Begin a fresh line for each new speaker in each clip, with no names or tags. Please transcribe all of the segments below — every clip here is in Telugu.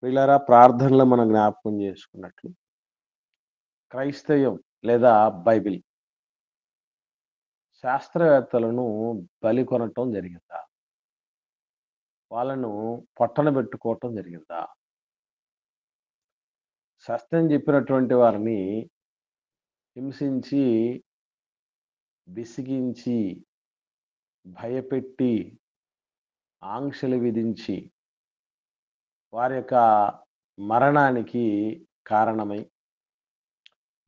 ప్రియులారా, ప్రార్థనలో మనం జ్ఞాపకం చేసుకున్నట్లు క్రైస్తవ్యం లేదా బైబిల్ శాస్త్రవేత్తలను బలి కొనటం జరిగిందా? వాళ్ళను పొట్టన పెట్టుకోవటం జరిగిందా? సత్యం చెప్పినటువంటి వారిని హింసించి, విసిగించి, భయపెట్టి, ఆంక్షలు విధించి, వారి యొక్క మరణానికి కారణమై,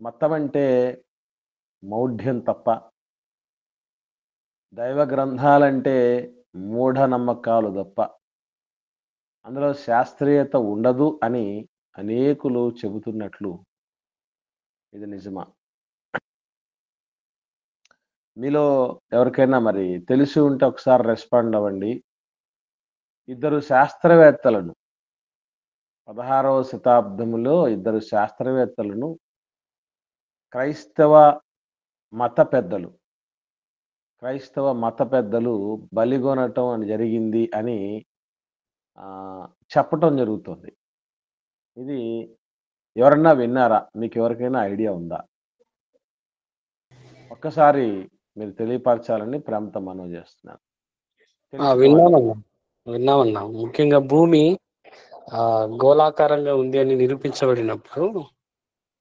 మతమంటే మౌఢ్యం తప్ప, దైవ గ్రంథాలంటే మూఢనమ్మకాలు తప్ప, అందులో శాస్త్రీయత ఉండదు అని అనేకులు చెబుతున్నట్లు ఇది నిజమా? మీలో ఎవరికైనా మరి తెలిసి ఉంటే ఒకసారి రెస్పాండ్ అవ్వండి. ఇద్దరు శాస్త్రవేత్తలను 16వ శతాబ్దములో ఇద్దరు శాస్త్రవేత్తలను క్రైస్తవ మత పెద్దలు బలిగొనటం అని జరిగింది అని చెప్పటం జరుగుతుంది. ఇది ఎవరన్నా విన్నారా? మీకు ఎవరికైనా ఐడియా ఉందా? ఒక్కసారి మీరు తెలియపరచాలని ప్రేమతో మనవి చేస్తున్నాను.
విన్నామన్నా. ముఖ్యంగా భూమి గోళాకారంగా ఉంది అని నిరూపించబడినప్పుడు,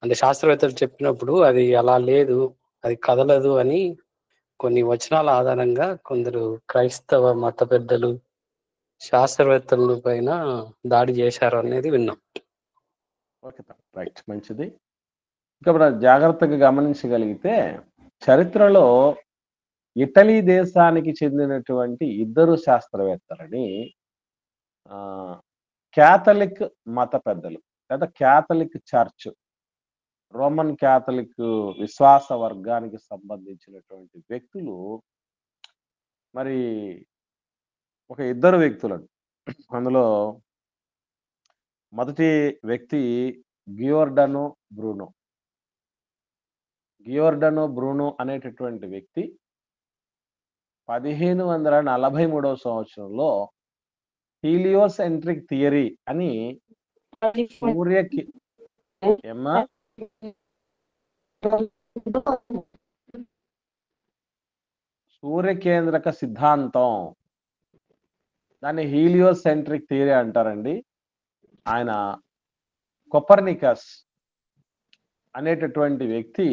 అంటే శాస్త్రవేత్తలు చెప్పినప్పుడు అది అలా లేదు, అది కదలదు అని కొన్ని వచనాల ఆధారంగా కొందరు క్రైస్తవ మత పెద్దలు శాస్త్రవేత్తల పైన దాడి చేశారు అనేది విన్నాం.
ఓకే, రైట్, మంచిది. ఇంకా మనం జాగ్రత్తగా గమనించగలిగితే చరిత్రలో ఇటలీ దేశానికి చెందినటువంటి ఇద్దరు శాస్త్రవేత్తలని క్యాథలిక్ మత పెద్దలు లేదా క్యాథలిక్ చర్చ్, రోమన్ క్యాథలిక్ విశ్వాస వర్గానికి సంబంధించినటువంటి వ్యక్తులు మరి ఒక ఇద్దరు వ్యక్తులను, అందులో మొదటి వ్యక్తి గియోర్డానో బ్రూనో అనేటటువంటి వ్యక్తి 1543వ సంవత్సరంలో హీలియోసెంట్రిక్ థియరీ అని సూర్యకేంద్రక సిద్ధాంతం, దాన్ని హీలియోసెంట్రిక్ థియరీ అంటారండి. ఆయన కొపర్నికస్ అనేటటువంటి వ్యక్తి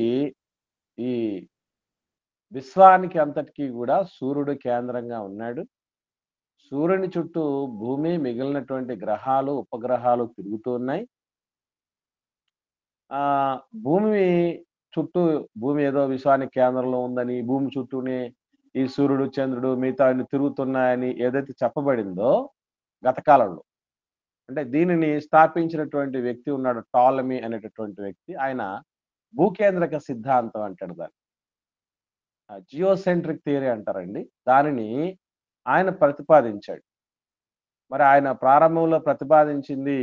ఈ విశ్వానికి అంతటికీ కూడా సూర్యుడు కేంద్రంగా ఉన్నాడు. సూర్యుని చుట్టూ భూమి, మిగిలినటువంటి గ్రహాలు, ఉపగ్రహాలు తిరుగుతూ ఉన్నాయి. భూమి ఏదో విశ్వానికి కేంద్రంలో ఉందని, భూమి చుట్టూనే ఈ సూర్యుడు, చంద్రుడు, మిగతా తిరుగుతున్నాయని ఏదైతే చెప్పబడిందో గత కాలంలో, అంటే దీనిని స్థాపించినటువంటి వ్యక్తి ఉన్నాడు, టాలమీ అనేటటువంటి వ్యక్తి. ఆయన భూకేంద్రక సిద్ధాంతం అంటాడు దాన్ని, జియోసెంట్రిక్ థియరీ అంటారండి. దానిని ఆయన ప్రతిపాదించాడు. మరి ఆయన ప్రారంభంలో ప్రతిపాదించింది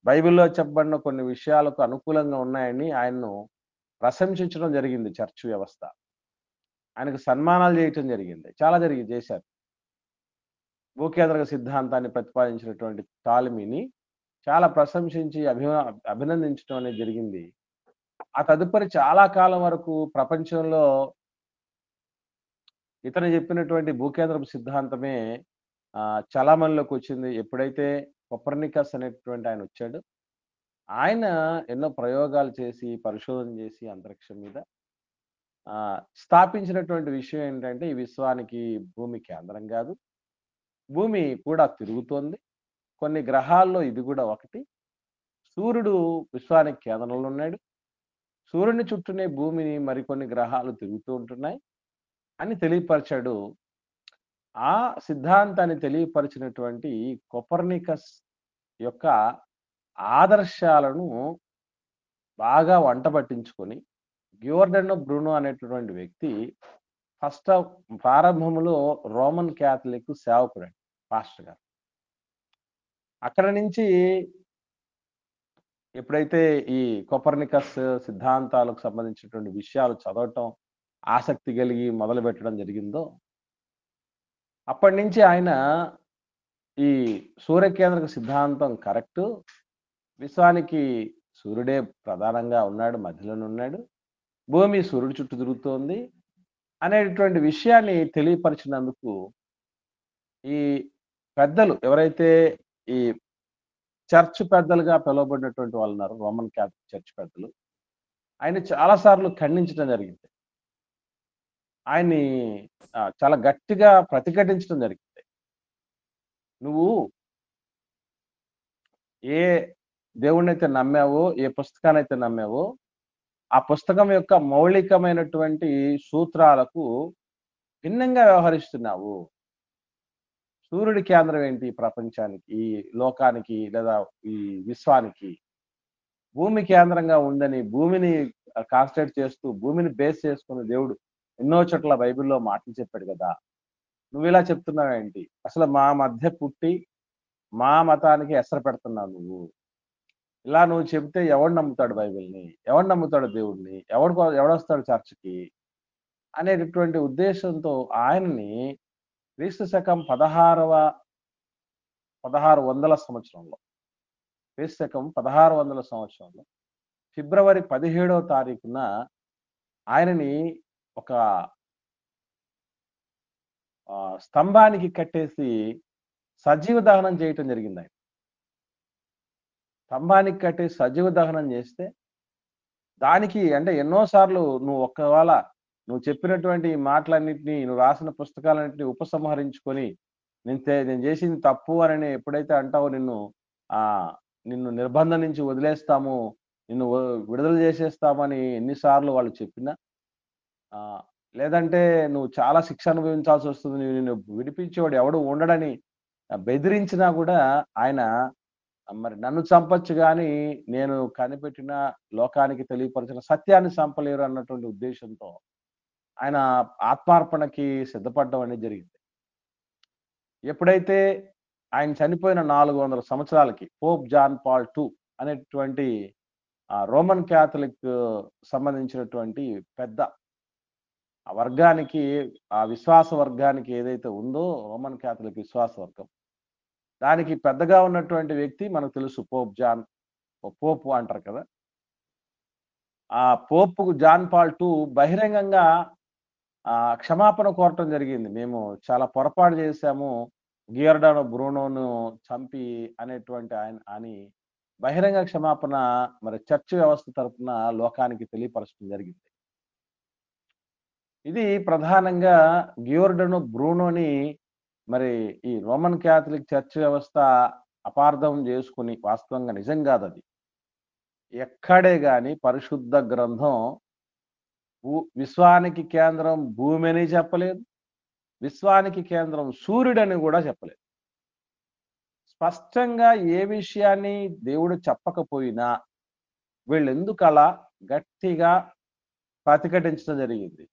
బైబిల్లో చెప్పబడిన కొన్ని విషయాలకు అనుకూలంగా ఉన్నాయని ఆయన్ను ప్రశంసించడం జరిగింది. చర్చ్ వ్యవస్థ ఆయనకు సన్మానాలు చేయటం జరిగింది, చాలా చేశారు. భూకేంద్రక సిద్ధాంతాన్ని ప్రతిపాదించినటువంటి టాలమీని చాలా ప్రశంసించి అభినందించడం అనేది జరిగింది. ఆ తదుపరి చాలా కాలం వరకు ప్రపంచంలో ఇతను చెప్పినటువంటి భూకేంద్రపు సిద్ధాంతమే చలామణిలోకి వచ్చింది. ఎప్పుడైతే కొపర్నికస్ అనేటటువంటి ఆయన వచ్చాడు, ఆయన ఎన్నో ప్రయోగాలు చేసి, పరిశోధన చేసి అంతరిక్షం మీద స్థాపించినటువంటి విషయం ఏంటంటే, ఈ విశ్వానికి భూమి కేంద్రం కాదు, భూమి కూడా తిరుగుతోంది. కొన్ని గ్రహాల్లో ఇది కూడా ఒకటి. సూర్యుడు విశ్వానికి కేంద్రంలో ఉన్నాడు, సూర్యుని చుట్టూనే భూమిని మరికొన్ని గ్రహాలు తిరుగుతూ ఉంటున్నాయి అని తెలియపరిచాడు. ఆ సిద్ధాంతాన్ని తెలియపరిచినటువంటి కొపర్నికస్ యొక్క ఆదర్శాలను బాగా వంట పట్టించుకొని గియోర్డానో బ్రూనో అనేటటువంటి వ్యక్తి ప్రారంభంలో రోమన్ క్యాథలిక్ సేవకుడు, పాస్టర్ గారు. అక్కడ నుంచి ఎప్పుడైతే ఈ కొపర్నికస్ సిద్ధాంతాలకు సంబంధించినటువంటి విషయాలు చదవటం ఆసక్తి కలిగి మొదలు పెట్టడం జరిగిందో, అప్పటి నుంచి ఆయన ఈ సూర్యకేంద్రక సిద్ధాంతం కరెక్టు. విశ్వానికి సూర్యుడే ప్రధానంగా ఉన్నాడు, మధ్యలోనున్నాడు. భూమి సూర్యుడి చుట్టూ తిరుగుతోంది అనేటటువంటి విషయాన్ని తెలియపరిచినందుకు ఈ పెద్దలు ఎవరైతే ఈ చర్చ్ పెద్దలుగా పిలువబడినటువంటి వాళ్ళున్నారో, రోమన్ క్యాథలిక్ చర్చ్ పెద్దలు, ఆయన్ని చాలా సార్లు ఖండించడం జరిగింది. ఆయన్ని చాలా గట్టిగా ప్రతిఘటించడం జరిగింది. నువ్వు ఏ దేవుడినైతే నమ్మావో, ఏ పుస్తకాన్నైతే నమ్మావో, ఆ పుస్తకం యొక్క మౌలికమైనటువంటి సూత్రాలకు భిన్నంగా వ్యవహరిస్తున్నావు. సూర్యుడి కేంద్రం ఏంటి ఈ ప్రపంచానికి, ఈ లోకానికి లేదా ఈ విశ్వానికి? భూమి కేంద్రంగా ఉందని, భూమిని కాన్సంట్రేట్ చేస్తూ, భూమిని బేస్ చేసుకొని దేవుడు ఎన్నో చోట్ల బైబిల్‌లో మాటలు చెప్పాడు గదా! నువ్విలా చెప్తున్నావేంటి? అసలు మా మధ్య పుట్టి, మా మతానికి ఎసరు పెడుతున్నావు నువ్వు. ఇలా నువ్వు చెబితే ఎవడు నమ్ముతాడు బైబిల్‌ని? ఎవడు నమ్ముతాడు దేవుడిని? ఎవడొస్తాడు చర్చ్‌కి? అనేటటువంటి ఉద్దేశంతో ఆయనని క్రీస్తు శకం 1600 సంవత్సరంలో, క్రీస్తు శకం 1600 సంవత్సరంలో ఫిబ్రవరి 17వ తారీఖున ఆయనని ఒక స్తంభానికి కట్టేసి సజీవ దహనం చేయటం జరిగిందాయన. స్తంభానికి కట్టేసి సజీవ దహనం చేస్తే, దానికి అంటే ఎన్నో సార్లు ఒకవేళ నువ్వు చెప్పినటువంటి ఈ మాటలన్నిటిని, నువ్వు రాసిన పుస్తకాలన్నిటిని ఉపసంహరించుకొని, నేను చేసింది తప్పు అని ఎప్పుడైతే అంటావో, నిన్ను నిర్బంధం నుంచి వదిలేస్తాము, నిన్ను విడుదల చేసేస్తామని ఎన్ని సార్లు వాళ్ళు చెప్పినా, లేదంటే నువ్వు చాలా శిక్ష అనుభవించాల్సొస్తుంది, నిన్ను విడిపించేవాడు ఎవడు ఉండడని బెదిరించినా గూడా ఆయన మరి నన్ను చంపొచ్చు గానీ, నేను కనిపెట్టిన లోకానికి తెలియపరిచిన సత్యాన్ని చంపలేరు అన్నటువంటి ఉద్దేశంతో ఆయన ఆత్మార్పణకి సిద్ధపడడం అనేది జరిగింది. ఎప్పుడైతే ఆయన చనిపోయిన 400 సంవత్సరాలకి పోప్ జాన్ పాల్ II అనేటువంటి రోమన్ క్యాథలిక్ సంబంధించినటువంటి పెద్ద ఆ వర్గానికి, ఆ విశ్వాస వర్గానికి ఏదైతే ఉందో రోమన్ క్యాథలిక్ విశ్వాస వర్గం, దానికి పెద్దగా ఉన్నటువంటి వ్యక్తి మనకు తెలుసు, పోపు అంటారు కదా! ఆ పోప్ జాన్ పాల్ II బహిరంగంగా క్షమాపణ కోరటం జరిగింది. మేము చాలా పొరపాటు చేశాము, గియోర్డానో బ్రూనోను చంపి అనేటువంటి అని బహిరంగ క్షమాపణ మరి చర్చ్ వ్యవస్థ తరపున లోకానికి తెలియపరచడం జరిగింది. ఇది ప్రధానంగా గియోర్డానో బ్రూనోని మరి ఈ రోమన్ క్యాథలిక్ చర్చ్ వ్యవస్థ అపార్థం చేసుకొని, వాస్తవంగా నిజం కాదది. ఎక్కడే గాని పరిశుద్ధ గ్రంథం విశ్వానికి కేంద్రం భూమి అని చెప్పలేదు, విశ్వానికి కేంద్రం సూర్యుడని కూడా చెప్పలేదు. స్పష్టంగా ఏ విషయాన్ని దేవుడు చెప్పకపోయినా వీళ్ళెందుకు అలా గట్టిగా ప్రతిఘటించడం జరిగింది?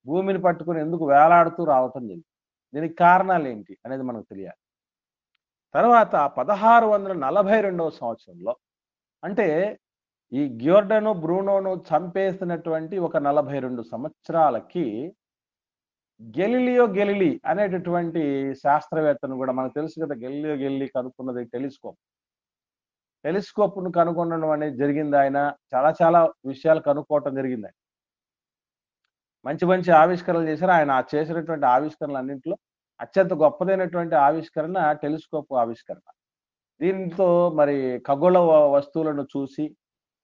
భూమిని పట్టుకొని ఎందుకు వేలాడుతూ రావటం జరిగింది? దీనికి కారణాలు ఏంటి అనేది మనకు తెలియాలి. తర్వాత 1642వ సంవత్సరంలో, అంటే ఈ గియోర్డానో బ్రూనోను చంపేసినటువంటి ఒక 42 సంవత్సరాలకి గెలీలియో గెలిలీ అనేటటువంటి శాస్త్రవేత్తను కూడా మనకు తెలుసు కదా. గెలీలియో గెలిలీ కనుక్కున్నది టెలిస్కోప్ను కనుగొనడం అనేది జరిగింది. ఆయన చాలా చాలా విషయాలు కనుక్కోవటం జరిగింది. మంచి మంచి ఆవిష్కరణలు చేశారు. ఆయన చేసినటువంటి ఆవిష్కరణలన్నింటిలో అత్యంత గొప్పదైనటువంటి ఆవిష్కరణ టెలిస్కోప్ ఆవిష్కరణ. దీంతో మరి ఖగోళ వస్తువులను చూసి,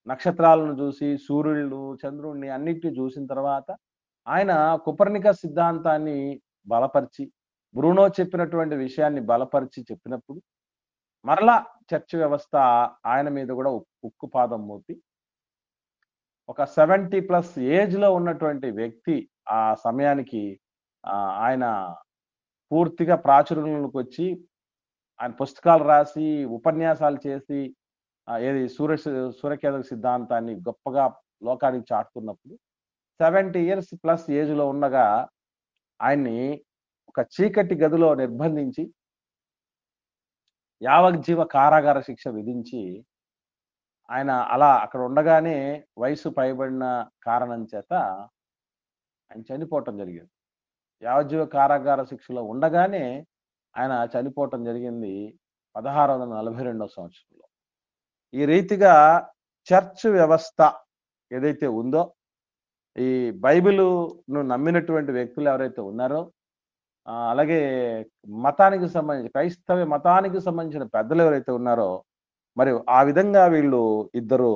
నక్షత్రాలను చూసి, సూర్యుడు, చంద్రుడిని అన్నిటిని చూసిన తర్వాత ఆయన కోపర్నికస్ సిద్ధాంతాన్ని బలపరిచి, బ్రూనో చెప్పినటువంటి విషయాన్ని బలపరిచి చెప్పినప్పుడు మరలా చర్చ్ వ్యవస్థ ఆయన మీద కూడా ఉక్కుపాదం మోపి, ఒక 70+ ఏజ్‌లో ఉన్నటువంటి వ్యక్తి ఆ సమయానికి ఆయన పూర్తిగా ప్రాచుర్యంలోకి వచ్చి, ఆయన పుస్తకాలు రాసి, ఉపన్యాసాలు చేసి, ఏది సూర్యకేంద్రక సిద్ధాంతాన్ని గొప్పగా లోకానికి చాటుతున్నప్పుడు 70 ఇయర్స్ ప్లస్ ఏజ్‌లో ఉండగా ఆయన్ని ఒక చీకటి గదిలో నిర్బంధించి, యావజ్జీవ కారాగార శిక్ష విధించి, ఆయన అలా అక్కడ ఉండగానే వయసు పైబడిన కారణం చేత ఆయన చనిపోవటం జరిగింది. యావజ్జీవ కారాగార శిక్షలో ఉండగానే ఆయన చనిపోవటం జరిగింది 1642 సంవత్సరంలో. ఈ రీతిగా చర్చ్ వ్యవస్థ ఏదైతే ఉందో, ఈ బైబిలును నమ్మినటువంటి వ్యక్తులు ఎవరైతే ఉన్నారో, అలాగే మతానికి సంబంధించి క్రైస్తవ మతానికి సంబంధించిన పెద్దలు ఎవరైతే ఉన్నారో, మరి ఆ విధంగా వీళ్ళు ఇద్దరు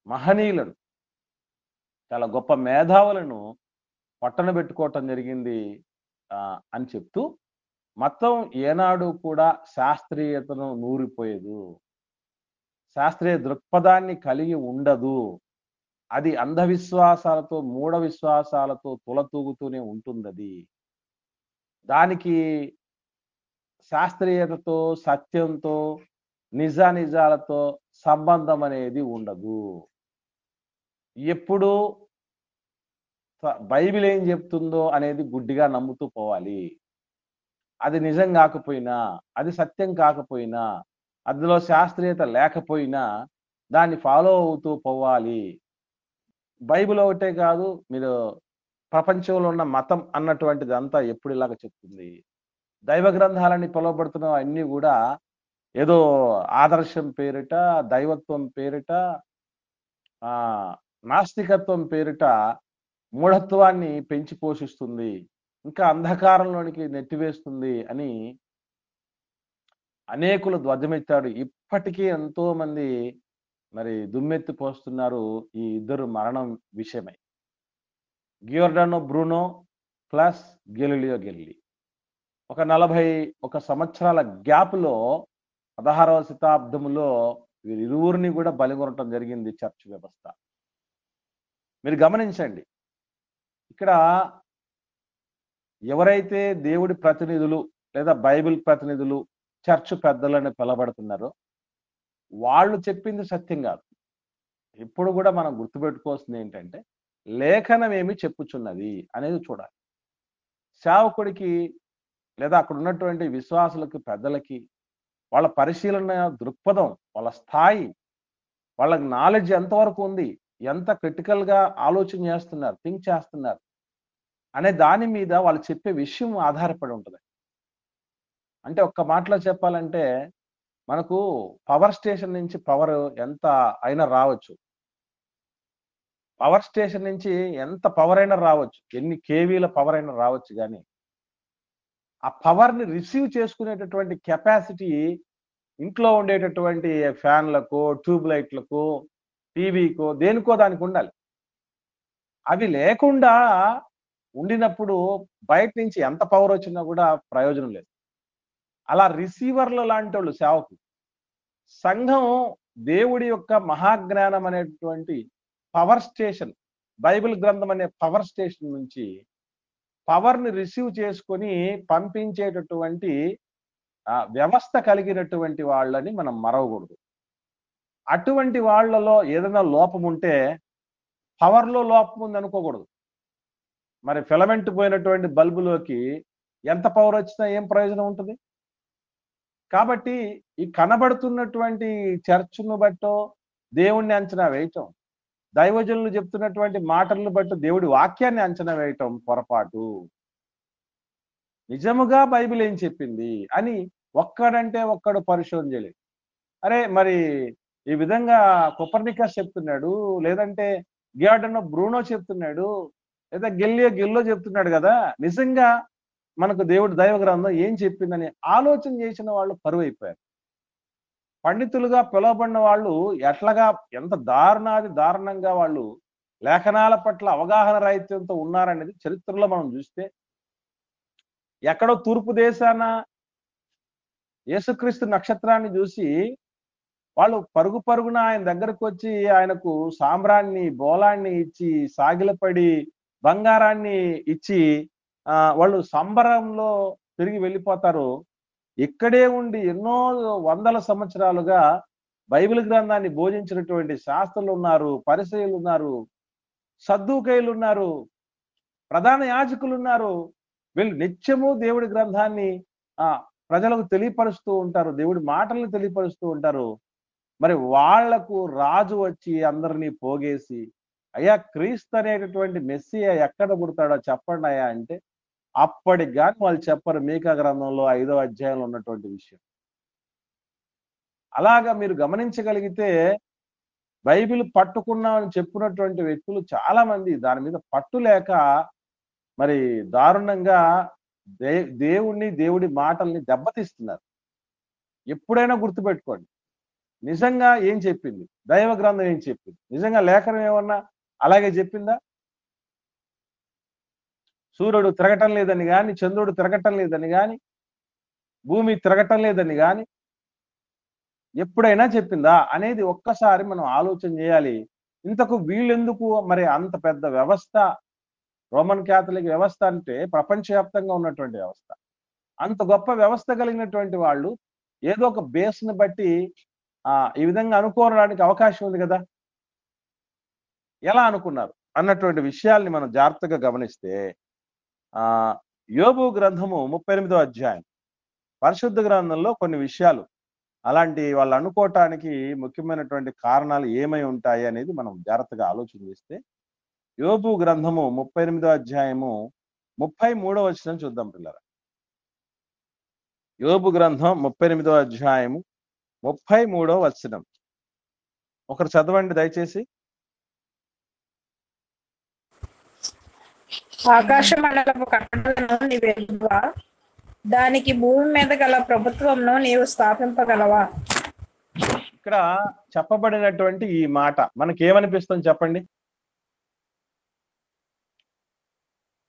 మహనీయులను, చాలా గొప్ప మేధావులను పట్టనబెట్టుకోవటం జరిగింది అని చెప్తూ, మతం ఏనాడు కూడా శాస్త్రీయతను నూరిపోయేదు. శాస్త్రీయ దృక్పథాన్ని కలిగి ఉండదు. అది అంధవిశ్వాసాలతో, మూఢ విశ్వాసాలతో తులతూగుతూనే ఉంటుందది. దానికి శాస్త్రీయతతో, సత్యంతో, నిజానిజాలతో సంబంధం అనేది ఉండదు. ఎప్పుడూ బైబిల్ ఏం చెప్తుందో అనేది గుడ్డిగా నమ్ముతూ పోవాలి. అది నిజం కాకపోయినా, అది సత్యం కాకపోయినా, అందులో శాస్త్రీయత లేకపోయినా దాన్ని ఫాలో అవుతూ పోవాలి. బైబిల్ ఒకటే కాదు, మీరు ప్రపంచంలో ఉన్న మతం అన్నటువంటిది అంతా ఎప్పుడు ఇలాగ చెప్తుంది. దైవ గ్రంథాలని పిలువబడుతున్న అన్నీ కూడా ఏదో ఆదర్శం పేరిట, దైవత్వం పేరిట, నాస్తికత్వం పేరిట మూఢత్వాన్ని పెంచి పోషిస్తుంది, ఇంకా అంధకారంలోనికి నెట్టివేస్తుంది అని అనేకులు ధ్వజమెత్తాడు. ఇప్పటికీ ఎంతో మంది మరి దుమ్మెత్తి పోస్తున్నారు ఈ ఇద్దరు మరణం విషయమై. గియోర్డానో బ్రూనో ప్లస్ గెలీలియో గెలిలీ. ఒక 41 సంవత్సరాల గ్యాప్లో 16వ శతాబ్దంలో వీరిరువురిని కూడా బలిగొనటం జరిగింది చర్చ్ వ్యవస్థ. మీరు గమనించండి, ఇక్కడ ఎవరైతే దేవుడి ప్రతినిధులు లేదా బైబిల్ ప్రతినిధులు చర్చ్ పెద్దలని పిలబడుతున్నారో వాళ్ళు చెప్పింది సత్యం కాదు. ఇప్పుడు కూడా మనం గుర్తుపెట్టుకోవాల్సింది ఏంటంటే, లేఖనం ఏమి చెప్పుచున్నది అనేది చూడాలి. సేవకుడికి లేదా అక్కడ ఉన్నటువంటి విశ్వాసులకి, పెద్దలకి వాళ్ళ పరిశీలన దృక్పథం, వాళ్ళ స్థాయి, వాళ్ళకి నాలెడ్జ్ ఎంతవరకు ఉంది, ఎంత క్రిటికల్గా ఆలోచన చేస్తున్నారు, థింక్ చేస్తున్నారు అనే దాని మీద వాళ్ళు చెప్పే విషయం ఆధారపడి ఉంటుంది. అంటే ఒక్క మాటలో చెప్పాలంటే, మనకు పవర్ స్టేషన్ నుంచి పవర్ ఎంత అయినా రావచ్చు. పవర్ స్టేషన్ నుంచి ఎంత పవర్ అయినా రావచ్చు, ఎన్ని కేవీల పవర్ అయినా రావచ్చు. కానీ ఆ పవర్ని రిసీవ్ చేసుకునేటటువంటి కెపాసిటీ ఇంట్లో ఉండేటటువంటి ఫ్యాన్లకు, ట్యూబ్ లైట్లకు, టీవీకో, దేనికో దానికి ఉండాలి. అవి లేకుండా ఉండినప్పుడు బయట నుంచి ఎంత పవర్ వచ్చినా కూడా ప్రయోజనం లేదు. అలా రిసీవర్లు లాంటి వాళ్ళు సేవకులు. సంఘం దేవుడి యొక్క మహాజ్ఞానం అనేటువంటి పవర్ స్టేషన్, బైబిల్ గ్రంథం అనే పవర్ స్టేషన్ నుంచి పవర్ని రిసీవ్ చేసుకొని పంపించేటటువంటి వ్యవస్థ కలిగినటువంటి వాళ్ళని మనం మరవకూడదు. అటువంటి వాళ్ళలో ఏదైనా లోపం ఉంటే పవర్లో లోపం ఉంది అనుకోకూడదు. మరి ఫిలమెంట్ పోయినటువంటి బల్బులోకి ఎంత పవర్ వచ్చినా ఏం ప్రయోజనం ఉంటుంది? కాబట్టి ఈ కనబడుతున్నటువంటి చర్చ్ను బట్టో దేవుణ్ణి అంచనా వేయటం, దైవజనులు చెప్తున్నటువంటి మాటలను బట్టి దేవుడి వాక్యాన్ని అంచనా వేయటం పొరపాటు. నిజముగా బైబిల్ ఏం చెప్పింది అని ఒక్కడంటే ఒక్కడు పరిశోధన చేయలేదు. అరే మరి ఈ విధంగా కొపర్నికస్ చెప్తున్నాడు, లేదంటే గియోర్డానో బ్రూనో చెప్తున్నాడు, లేదా గెలిలియో చెప్తున్నాడు కదా, నిజంగా మనకు దేవుడు దైవ గ్రంథం ఏం చెప్పిందని ఆలోచన చేసిన వాళ్ళు కరువైపోయారు. పండితులుగా పిలువబడిన వాళ్ళు ఎట్లాగా, ఎంత దారుణంగా వాళ్ళు లేఖనాల పట్ల అవగాహన రాహిత్యంతో ఉన్నారనేది చరిత్రలో మనం చూస్తే, ఎక్కడో తూర్పు దేశాన యేసుక్రీస్తు నక్షత్రాన్ని చూసి వాళ్ళు పరుగున ఆయన దగ్గరకు వచ్చి ఆయనకు సాంబ్రాన్ని, బోలాన్ని ఇచ్చి, సాగిలపడి బంగారాన్ని ఇచ్చి వాళ్ళు సంబరంలో తిరిగి వెళ్ళిపోతారు. ఇక్కడే ఉండి ఎన్నో వందల సంవత్సరాలుగా బైబిల్ గ్రంథాన్ని బోధించినటువంటి శాస్త్రులు ఉన్నారు, పరిసయ్యులు ఉన్నారు, సద్దూకయ్యులు ఉన్నారు, ప్రధాన యాజకులు ఉన్నారు. వీళ్ళు నిత్యము దేవుడి గ్రంథాన్ని ప్రజలకు తెలియపరుస్తూ ఉంటారు, దేవుడి మాటలను తెలియపరుస్తూ ఉంటారు. మరి వాళ్లకు రాజు వచ్చి అందరినీ పోగేసి, అయ్యా క్రీస్తు అనేటటువంటి మెస్సియా ఎక్కడ పుడతాడో చెప్పండి అయ్యా అంటే, అప్పటికి కానీ వాళ్ళు చెప్పరు మీకా గ్రంథంలో 5వ అధ్యాయంలో ఉన్నటువంటి విషయం. అలాగా మీరు గమనించగలిగితే బైబిల్ పట్టుకున్నామని చెప్పినటువంటి వ్యక్తులు చాలా మంది దాని మీద పట్టు లేక మరి దారుణంగా దేవుణ్ణి దేవుడి మాటల్ని దెబ్బతీస్తున్నారు. ఎప్పుడైనా గుర్తుపెట్టుకోండి, నిజంగా ఏం చెప్పింది దైవ గ్రంథం, ఏం చెప్పింది నిజంగా లేఖనం ఏమన్నా అలాగే చెప్పిందా? సూర్యుడు తిరగటం లేదని గాని, చంద్రుడు తిరగటం లేదని గాని, భూమి తిరగటం లేదని గాని ఎప్పుడైనా చెప్పిందా అనేది ఒక్కసారి మనం ఆలోచన చేయాలి. ఇంతకు వీళ్ళెందుకు మరి అంత పెద్ద వ్యవస్థ, రోమన్ క్యాథలిక్ వ్యవస్థ అంటే ప్రపంచవ్యాప్తంగా ఉన్నటువంటి వ్యవస్థ, అంత గొప్ప వ్యవస్థ కలిగినటువంటి వాళ్ళు ఏదో ఒక బేస్ని బట్టి ఈ విధంగా అనుకోవడానికి అవకాశం ఉంది కదా. ఎలా అనుకున్నారు అన్నటువంటి విషయాల్ని మనం జాగ్రత్తగా గమనిస్తే యోబు గ్రంథము 38వ అధ్యాయం పరిశుద్ధ గ్రంథంలో కొన్ని విషయాలు అలాంటి వాళ్ళు అనుకోవటానికి ముఖ్యమైనటువంటి కారణాలు ఏమై ఉంటాయి అనేది మనం జాగ్రత్తగా ఆలోచన చేస్తే యోబు గ్రంథము 38వ అధ్యాయము 33వ వచనం చూద్దాం పిల్లరా. యోబు గ్రంథం 38వ అధ్యాయము 33వ వచనం ఒకరు చదవండి దయచేసి.
ఆకాశ మండలపు కట్టడలను నీవెరుగువా? దానికి భూమి మీద గల ప్రభుత్వంను నీవు స్థాపింపగలవా?
ఇక్కడ చెప్పబడినటువంటి ఈ మాట మనకేమనిపిస్తుంది చెప్పండి?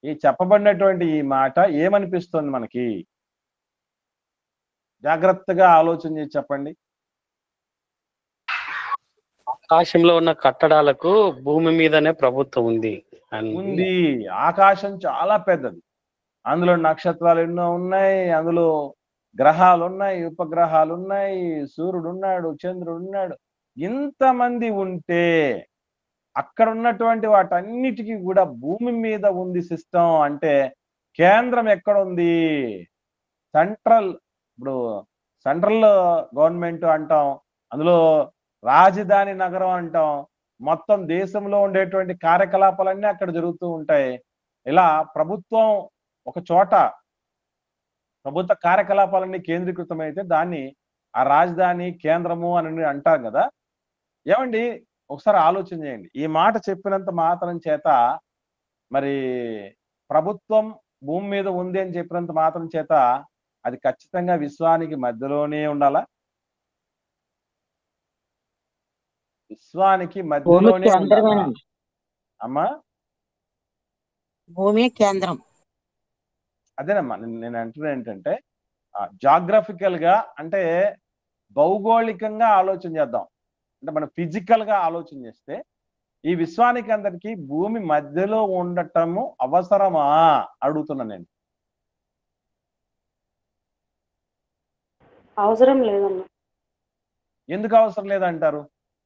ఈ చెప్పబడినటువంటి ఈ మాట ఏమనిపిస్తుంది మనకి? జాగ్రత్తగా ఆలోచన చేసి చెప్పండి.
ఆకాశంలో ఉన్న కట్టడాలకు భూమి మీదనే ప్రభుత్వం ఉంది.
ఆకాశం చాలా పెద్దది, అందులో నక్షత్రాలు ఎన్నో ఉన్నాయి, అందులో గ్రహాలు ఉన్నాయి, ఉపగ్రహాలు ఉన్నాయి, సూర్యుడు ఉన్నాడు, చంద్రుడు ఉన్నాడు. ఇంతమంది ఉంటే అక్కడ ఉన్నటువంటి వాటన్నిటికీ కూడా భూమి మీద ఉంది సిస్టమ్. అంటే కేంద్రం ఎక్కడ ఉంది? సెంట్రల్. ఇప్పుడు సెంట్రల్ గవర్నమెంట్ అంటాం, అందులో రాజధాని నగరం అంటాం. మొత్తం దేశంలో ఉండేటువంటి కార్యకలాపాలన్నీ అక్కడ జరుగుతూ ఉంటాయి. ఇలా ప్రభుత్వం ఒక చోట ప్రభుత్వ కార్యకలాపాలన్నీ కేంద్రీకృతమైతే దాన్ని ఆ రాజధాని కేంద్రము అని అంటారు కదా. ఏమండి ఒకసారి ఆలోచన చేయండి. ఈ మాట చెప్పినంత మాత్రం చేత మరి ప్రభుత్వం భూమి మీద ఉంది అని చెప్పినంత మాత్రం చేత అది ఖచ్చితంగా విశ్వానికి మధ్యలోనే ఉండాలా? విశ్వానికి మధ్యలోనే ఉండాలా? అమ్మా
భూమి కేంద్రం.
అదేనమ్మా నేను అంటున్నా ఏంటంటే జాగ్రఫికల్ గా అంటే భౌగోళికంగా ఆలోచన చేద్దాం. అంటే మనం ఫిజికల్ గా ఆలోచన చేస్తే ఈ విశ్వానికి అందరికి భూమి మధ్యలో ఉండటము అవసరమా అడుగుతున్నా నేను.
అవసరం లేదన్నా.
ఎందుకు అవసరం లేదంటారు?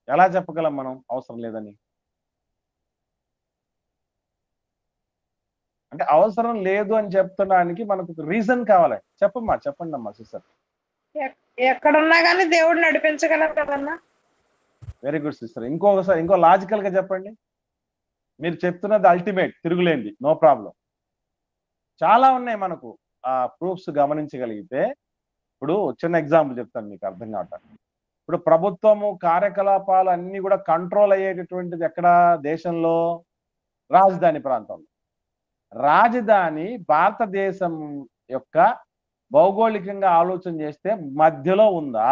ఎలా చెప్పగలం మనం అవసరం లేదని? అంటే అవసరం లేదు అని చెప్తున్నానికి మనకు రీజన్ కావాలి. చెప్పండి అమ్మా సిస్టర్.
ఎక్కడున్నా కానీ దేవుడు నడిపించగలం కదన్నా.
Very good sister. ఇంకో లాజికల్ గా చెప్పండి. మీరు చెప్తున్నది అల్టిమేట్, తిరుగులేంది, నో ప్రాబ్లం. చాలా ఉన్నాయి మనకు ప్రూఫ్స్ గమనించగలిగితే. ఇప్పుడు చిన్న ఎగ్జాంపుల్ చెప్తాను మీకు అర్థం కావటానికి. ఇప్పుడు ప్రభుత్వము కార్యకలాపాలు అన్ని కూడా కంట్రోల్ అయ్యేటటువంటిది ఎక్కడ? దేశంలో రాజధాని ప్రాంతంలో. రాజధాని భారతదేశం యొక్క భౌగోళికంగా ఆలోచన చేస్తే మధ్యలో ఉందా?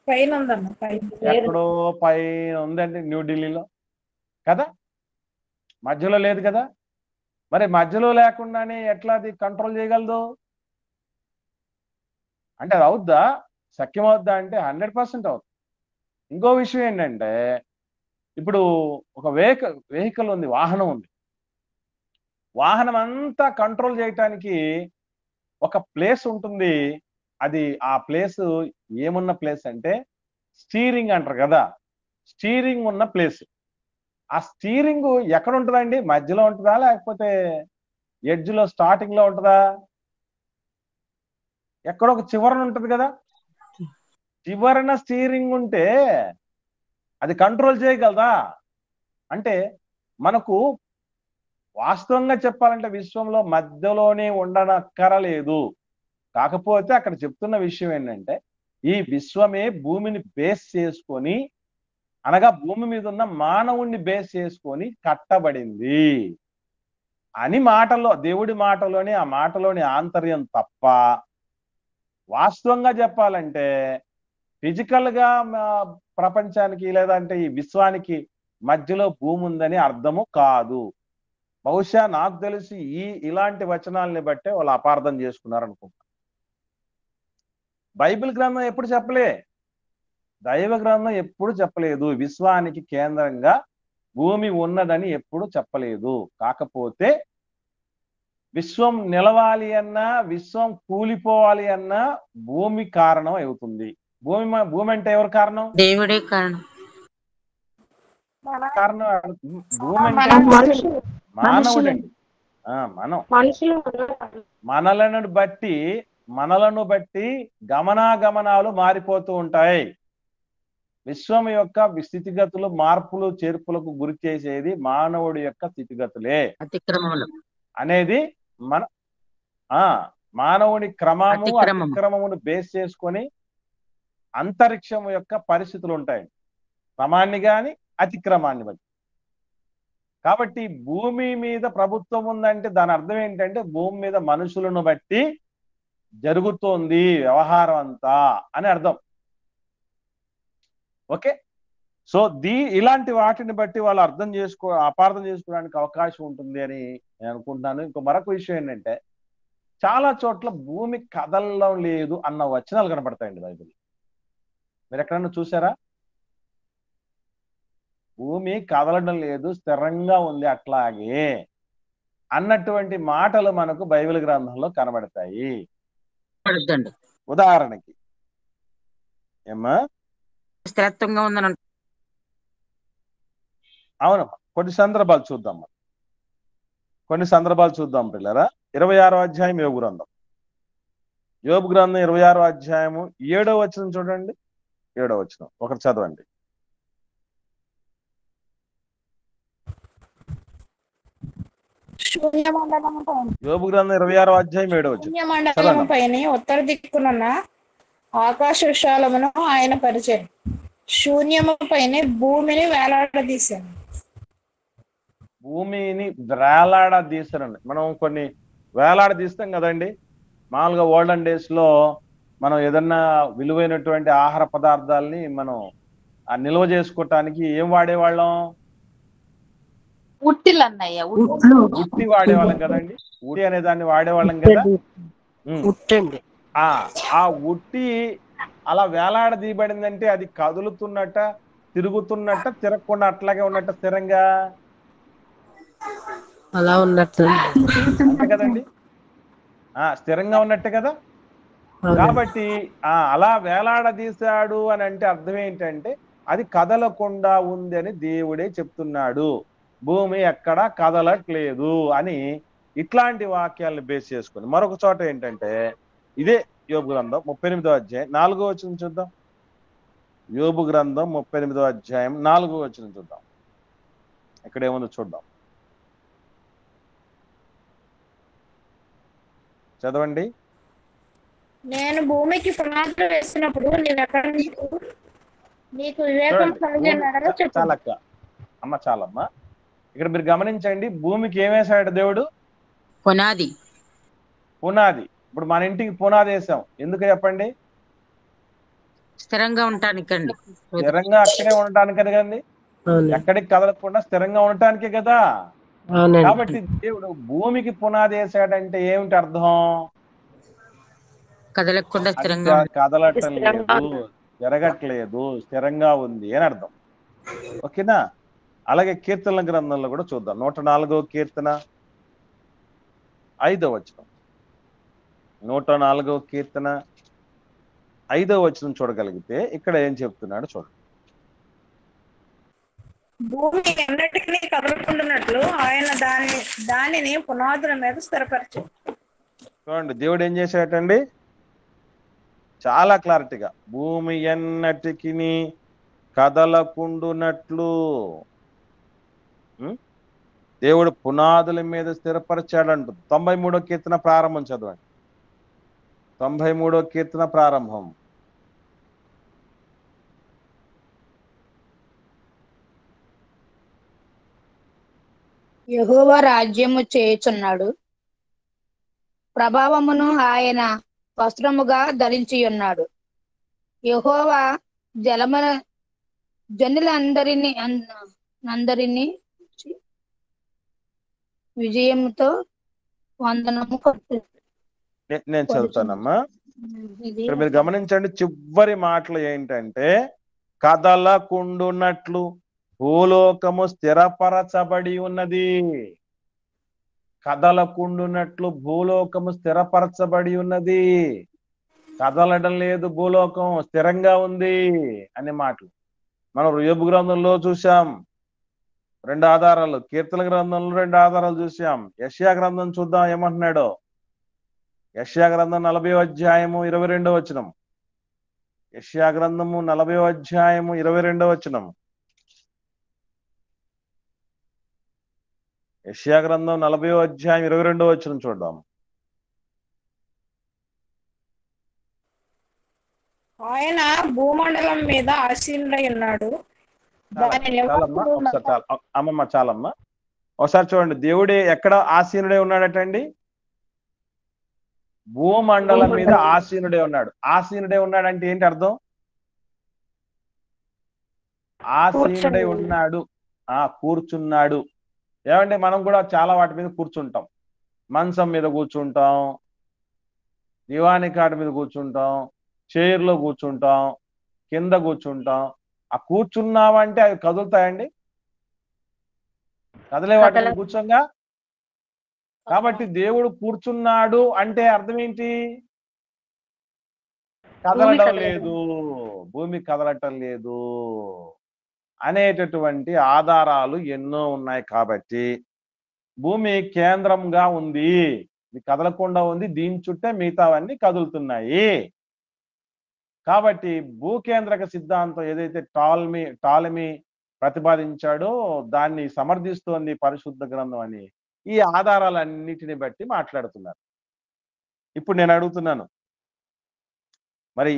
పైన ఉందన్న.
ఎక్కడో పైన ఉందండి, న్యూఢిల్లీలో కదా, మధ్యలో లేదు కదా. మరి మధ్యలో లేకుండానే ఎట్లా అది కంట్రోల్ చేయగలదు? అంటే అది అవుద్దా? శక్యం అవుద్దా అంటే 100% అవుతుంది. ఇంకో విషయం ఏంటంటే ఇప్పుడు ఒక వెహికల్ ఉంది, వాహనం ఉంది. వాహనం అంతా కంట్రోల్ చేయటానికి ఒక ప్లేస్ ఉంటుంది. అది ఆ ప్లేస్ ఏమున్న ప్లేస్ అంటే స్టీరింగ్ అంటారు కదా, స్టీరింగ్ ఉన్న ప్లేస్. ఆ స్టీరింగ్ ఎక్కడ ఉంటుందండి? మధ్యలో ఉంటుందా లేకపోతే ఎడ్జ్లో స్టార్టింగ్ లో ఉంటుందా? ఎక్కడో ఒక చివరన ఉంటుంది కదా. చివరన స్టీరింగ్ ఉంటే అది కంట్రోల్ చేయగలదా? అంటే మనకు వాస్తవంగా చెప్పాలంటే విశ్వంలో మధ్యలోనే ఉండనక్కరలేదు. కాకపోతే అక్కడ చెప్తున్న విషయం ఏంటంటే ఈ విశ్వమే భూమిని బేస్ చేసుకొని, అనగా భూమి మీద ఉన్న మానవుణ్ణి బేస్ చేసుకొని కట్టబడింది అని మాటల్లో, దేవుడి మాటలోని ఆ మాటలోని ఆంతర్యం తప్ప, వాస్తవంగా చెప్పాలంటే ఫిజికల్ గా ప్రపంచానికి లేదంటే ఈ విశ్వానికి మధ్యలో భూమి ఉందని అర్థము కాదు. బహుశా నాకు తెలిసి ఇలాంటి వచనాలని బట్టే వాళ్ళు అపార్థం చేసుకున్నారు అనుకుంటా. బైబిల్ గ్రంథం ఎప్పుడు చెప్పలే, దైవ గ్రంథం ఎప్పుడు చెప్పలేదు విశ్వానికి కేంద్రంగా భూమి ఉన్నదని ఎప్పుడు చెప్పలేదు. కాకపోతే విశ్వం నిలవాలి అన్నా, విశ్వం కూలిపోవాలి అన్నా భూమి కారణం అవుతుంది. భూమి అంటే ఎవరు కారణం?
దేవుడే కారణం.
కారణం భూమి అంటే మానవుడండి. మనలను బట్టి గమనాగమనాలు మారిపోతూ ఉంటాయి. విశ్వం యొక్క స్థితిగతులు మార్పులు చేర్పులకు గురి చేసేది మానవుడి యొక్క స్థితిగతులే అనేది మానవుని క్రమము అతిక్రమమును బేస్ చేసుకొని అంతరిక్షం యొక్క పరిస్థితులు ఉంటాయి, క్రమాన్ని గాని అతిక్రమాన్ని బట్టి. కాబట్టి భూమి మీద ప్రభుత్వం ఉందంటే దాని అర్థం ఏంటంటే భూమి మీద మనుషులను బట్టి జరుగుతోంది వ్యవహారం అంతా అని అర్థం. ఓకే, సో ఇలాంటి వాటిని బట్టి వాళ్ళు అపార్థం చేసుకోవడానికి అవకాశం ఉంటుంది అని నేను అనుకుంటున్నాను. ఇంకో మరొక విషయం ఏంటంటే చాలా చోట్ల భూమి కదలడం లేదు అన్న వచనాలు కనపడతాయండి బైబిల్. మీరు ఎక్కడన్నా చూసారా? భూమి కదలడం లేదు, స్థిరంగా ఉంది అట్లాగే అన్నటువంటి మాటలు మనకు బైబిల్ గ్రంథంలో కనబడతాయి. ఉదాహరణకి ఏమ్మా,
స్థిరత్వంగా ఉందని
అవునమ్మా, కొన్ని సందర్భాలు చూద్దాం పిల్లరా. 26వ అధ్యాయం యోబు గ్రంథం 26వ అధ్యాయము 7వ వచనం చూడండి. 7వ వచనం ఒకటి చదవండి. యోబు గ్రంథం 26వ అధ్యాయం 7వ వచనం.
శూన్యమండలము పైన ఉత్తర దిక్కునున్న ఆకాశ విశాలమును ఆయన పరిచయం, శూన్యము పైన భూమిని వేలాడదీశాను.
భూమిని వేలాడదీశారండి. మనం కొన్ని వేలాడదీస్తాం కదండి. మామూలుగా ఓల్డెన్ డేస్ లో మనం ఏదన్నా విలువైనటువంటి ఆహార పదార్థాలని మనం నిల్వ చేసుకోవటానికి ఏం వాడేవాళ్ళం? ఉట్టి వాడేవాళ్ళం కదండి. ఉట్టి అనే దాన్ని వాడేవాళ్ళం కదా. ఆ ఉట్టి అలా వేలాడదీయబడిందంటే అది కదులుతున్నట్ట, తిరుగుతున్నట్ట, తిరగకుండా అట్లాగే ఉన్నట్ట స్థిరంగా
అలా ఉన్నట్టు
అంతే కదండి. స్థిరంగా ఉన్నట్టే కదా. కాబట్టి అలా వేలాడదీశాడు అని అంటే అర్థం ఏంటంటే అది కదలకుండా ఉంది అని దేవుడే చెప్తున్నాడు. భూమి ఎక్కడా కదలట్లేదు అని ఇట్లాంటి వాక్యాలను బేస్ చేసుకుని మరొక చోట ఏంటంటే ఇదే యోబు గ్రంథం 38వ అధ్యాయం 4వ వచనం చూద్దాం. యోబు గ్రంథం 38వ అధ్యాయం 4వ వచనం చూద్దాం. ఇక్కడ ఏముందో చూద్దాం, చదవండి.
నేను భూమికి పునాదులు వేసినప్పుడు నీకు వివేకం కలిగినడలో చెప్పు.
చాలక్క అమ్మ, చాలమ్మా. ఇక్కడ మీరు గమనించండి, భూమికి ఏమేసాడు దేవుడు?
పునాది.
ఇప్పుడు మన ఇంటికి పునాది వేసాం, ఎందుకు చెప్పండి?
స్థిరంగా ఉండటానికండి.
స్థిరంగా అక్కడే ఉండటానికి కదండి, ఎక్కడికి కదలకుండా స్థిరంగా ఉండటానికే కదా. కాబట్టి దేవుడు భూమికి పునాది వేసాడంటే ఏమిటి అర్థం?
కదలకుండా
కదలటం లేదు, జరగట్లేదు, స్థిరంగా ఉంది అని అర్థం. ఓకేనా? అలాగే కీర్తనల గ్రంథంలో కూడా చూద్దాం. 104వ కీర్తన 5వ వచనం. 104వ కీర్తన 5వ వచనం చూడగలిగితే ఇక్కడ ఏం చెప్తున్నాడు చూడండి.
భూమి ఎన్నటికీ కదలకుండానట్లు ఆయన దానిని పునాదుల మీద స్థిరపరిచాడు.
చూడండి, దేవుడు ఏం చేశాడటండి? చాలా క్లారిటీగా భూమి ఎన్నటికి కదలకుండునట్లు దేవుడు పునాదుల మీద స్థిరపరిచాడంటు. 93వ కీర్తన ప్రారంభం చదవండి. 93వ కీర్తన ప్రారంభం.
యెహోవా రాజ్యము చేయుచున్నాడు, ప్రభావమును ఆయన వస్త్రముగా ధరించి ఉన్నాడు. యెహోవా జలముల జనులందరినీ విజయముతో వందనము
నేను చదువుతానమ్మా. ఇక్కడ మీరు గమనించండి, చివరి మాటలు ఏంటంటే, కదలకుండునట్లు భూలోకము స్థిరపరచబడి ఉన్నది. కదలకుండునట్లు భూలోకము స్థిరపరచబడి ఉన్నది. కదలడం లేదు, భూలోకం స్థిరంగా ఉంది అనే మాటలు మనం యోబు గ్రంథంలో చూసాం. 2 ఆధారాలు, కీర్తన గ్రంథంలో 2 ఆధారాలు చూసాం. యెషయా గ్రంథం చూద్దాం ఏమంటున్నాడో. యెషయా గ్రంథం 40వ అధ్యాయము 22వ వచనం. యెషయా గ్రంథము 40వ అధ్యాయము 22వ వచనం. యెషయా గ్రంథం 40వ అధ్యాయం 22వ వచనం చూద్దాం.
ఆయన భూమండలం మీద ఆసీనుడై ఉన్నాడు.
అమ్మమ్మ చాలమ్మా. ఒకసారి చూడండి, దేవుడే ఎక్కడ ఆసీనుడై ఉన్నాడటండి? భూమండలం మీద ఆసీనుడే ఉన్నాడు. ఆసీనుడే ఉన్నాడు అంటే ఏంటి అర్థం? ఆసీనుడై ఉన్నాడు, కూర్చున్నాడు. ఏమంటే మనం కూడా చాలా వాటి మీద కూర్చుంటాం. మంచం మీద కూర్చుంటాం, దివాని కాట మీద కూర్చుంటాం, చైర్లో కూర్చుంటాం, కింద కూర్చుంటాం. ఆ కూర్చున్నామంటే అవి కదులుతాయండి? కదలే వాటి మీద కూర్చోంగా. కాబట్టి దేవుడు కూర్చున్నాడు అంటే అర్థం ఏంటి? కదలటం లేదు, భూమి కదలటం లేదు అనేటటువంటి ఆధారాలు ఎన్నో ఉన్నాయి. కాబట్టి భూమి కేంద్రంగా ఉంది, ఇది కదలకుండా ఉంది, దీని చుట్టే మిగతావన్నీ కదులుతున్నాయి. కాబట్టి భూకేంద్రక సిద్ధాంతం ఏదైతే టాలమీ ప్రతిపాదించాడో దాన్ని సమర్థిస్తోంది పరిశుద్ధ గ్రంథం అని ఈ ఆధారాలన్నిటిని బట్టి మాట్లాడుతున్నారు. ఇప్పుడు నేను అడుగుతున్నాను, మరి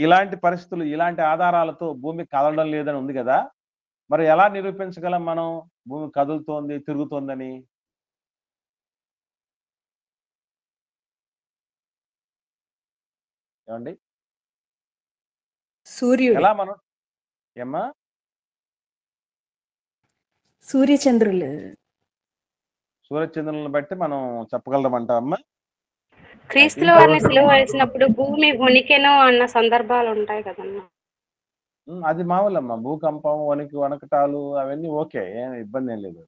ఇలాంటి పరిస్థితులు, ఇలాంటి ఆధారాలతో భూమి కదలడం లేదని ఉంది కదా, మరి ఎలా నిరూపించగలం మనం భూమి కదులుతోంది, తిరుగుతోందని? ఏమండి?
సూర్యుడు,
ఎలా మనం ఏమ్మా?
సూర్యచంద్రులు,
సూర్యచంద్రులను బట్టి మనం చెప్పగలమంటా అమ్మా?
క్రీస్తుల వారిని సిలువ వేసినప్పుడు భూమి వణికెను అన్న సందర్భాలు ఉంటాయి కదమ్మా.
అది మామూలమ్మా, భూకంపం, వణకటాలు అవన్నీ ఓకే, ఏం ఇబ్బంది ఏం లేదు.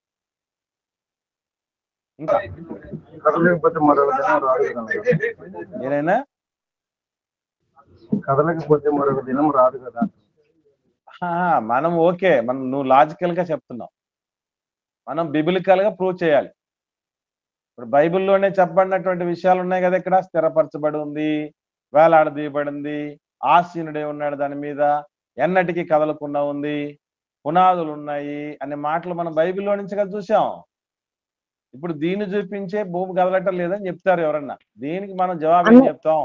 ఇంకా ఏదైనా
కదలకపోతే మరొక దినం రాదు కదా.
మనం ఓకే, నువ్వు లాజికల్ గా చెప్తున్నావు, మనం బిబిలికల్ గా ప్రూవ్ చేయాలి. ఇప్పుడు బైబిల్లోనే చెప్పబడినటువంటి విషయాలు ఉన్నాయి కదా, ఇక్కడ స్థిరపరచబడి ఉంది, వేలాడదీయబడింది, ఆసీనుడే ఉన్నాడు దాని మీద, ఎన్నటికీ కదలకుండా ఉంది, పునాదులు ఉన్నాయి అనే మాటలు మనం బైబిల్లో నుంచి కదా చూసాం. ఇప్పుడు దీన్ని చూపించే భూమి కదలటం లేదని చెప్తారు ఎవరన్నా, దీనికి మనం జవాబు ఏం చెప్తాం?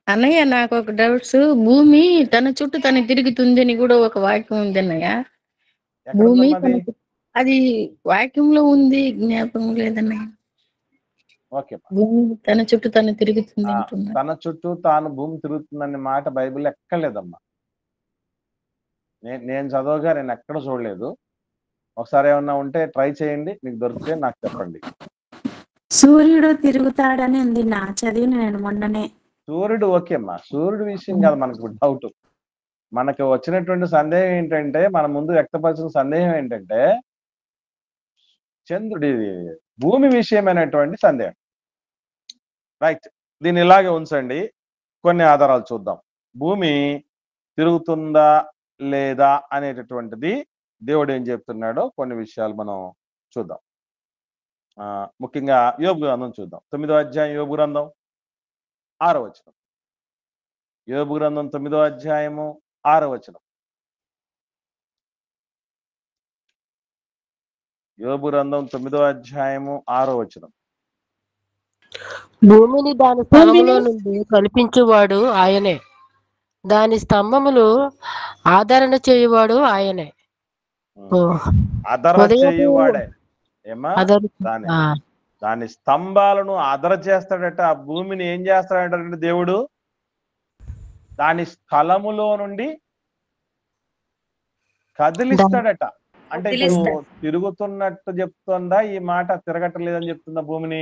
అన్నయ్య, నాకు ఒక డౌట్స్. భూమి తన చుట్టూ తను తిరుగుతుంది అని కూడా ఒక వాక్యం ఉంది అన్నయ్య. భూమి అది వాక్యంలో ఉంది, జ్ఞాపకం లేదన్నయ్య.
ఓకే,
భూమి తన చుట్టూ తను తిరుగుతుంది,
తన చుట్టూ తాను భూమి తిరుగుతుందనే మాట బైబిల్ ఎక్కడ లేదమ్మా. నేను చదవగా నేను ఎక్కడ చూడలేదు. ఒకసారి ఏమన్నా ఉంటే ట్రై చేయండి, మీకు దొరికితే నాకు చెప్పండి.
సూర్యుడు తిరుగుతాడని ఉంది నా చదివిన నేను మొన్ననే.
సూర్యుడు ఓకే అమ్మా, సూర్యుడు విషయం కాదు మనకు డౌట్. మనకు వచ్చినటువంటి సందేహం ఏంటంటే, మన ముందు వ్యక్తపరిచిన సందేహం ఏంటంటే చంద్రుడి భూమి విషయమైనటువంటి సందేహం. రైట్, దీన్ని ఇలాగే ఉంచండి. కొన్ని ఆధారాలు చూద్దాం. భూమి తిరుగుతుందా లేదా అనేటటువంటిది దేవుడు ఏం చెప్తున్నాడో కొన్ని విషయాలు మనం చూద్దాం. ముఖ్యంగా యోబు గ్రంథం చూద్దాం. 9వ అధ్యాయం యోబు గ్రంథం 6వ వచనం. యోబు గ్రంథం 9వ అధ్యాయము 6వ వచనం. యోబు గ్రంథం 9వ అధ్యాయము 6వ వచనం.
భూమిని దాని స్థలములో నుండి కల్పించువాడు ఆయనే, దాని స్తంభములు ఆదరణ చేయువాడు ఆయనే.
అదర చేయువాడే ఏమా దాని స్తంభాలను అదర చేస్తాడట. ఆ భూమిని ఏం చేస్తాడంటే దేవుడు దాని స్థలములో నుండి కదిలిస్తాడట. అంటే ఇప్పుడు తిరుగుతున్నట్టు చెప్తుందా ఈ మాట, తిరగట్లేదని చెప్తుందా భూమిని?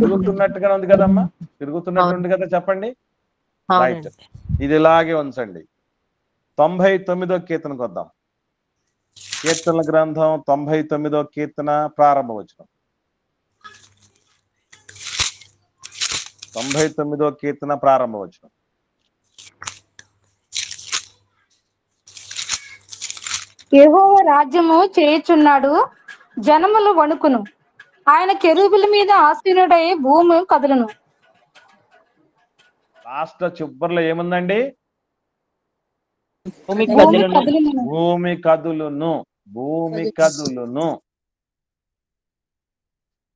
తిరుగుతున్నట్టుగా ఉంది కదమ్మా, తిరుగుతున్నట్టు ఉంది కదా, చెప్పండి. రైట్, ఇది ఇలాగే ఉంచండి. 99వ కీర్తనకు వద్దాం. కీర్తనల గ్రంథం 99వ కీర్తన ప్రారంభ వచనం. 99వ కీర్తన ప్రారంభ వచనం.
యెహోవా రాజ్యము చేయుచున్నాడు, జనములు వణుకును. ఆయన కెరూబుల మీద ఆసీనుడై భూమి కదులును.
లాస్ట్ చివరిలో ఏముందండి?
భూమి
కదులును. భూమి కదులును.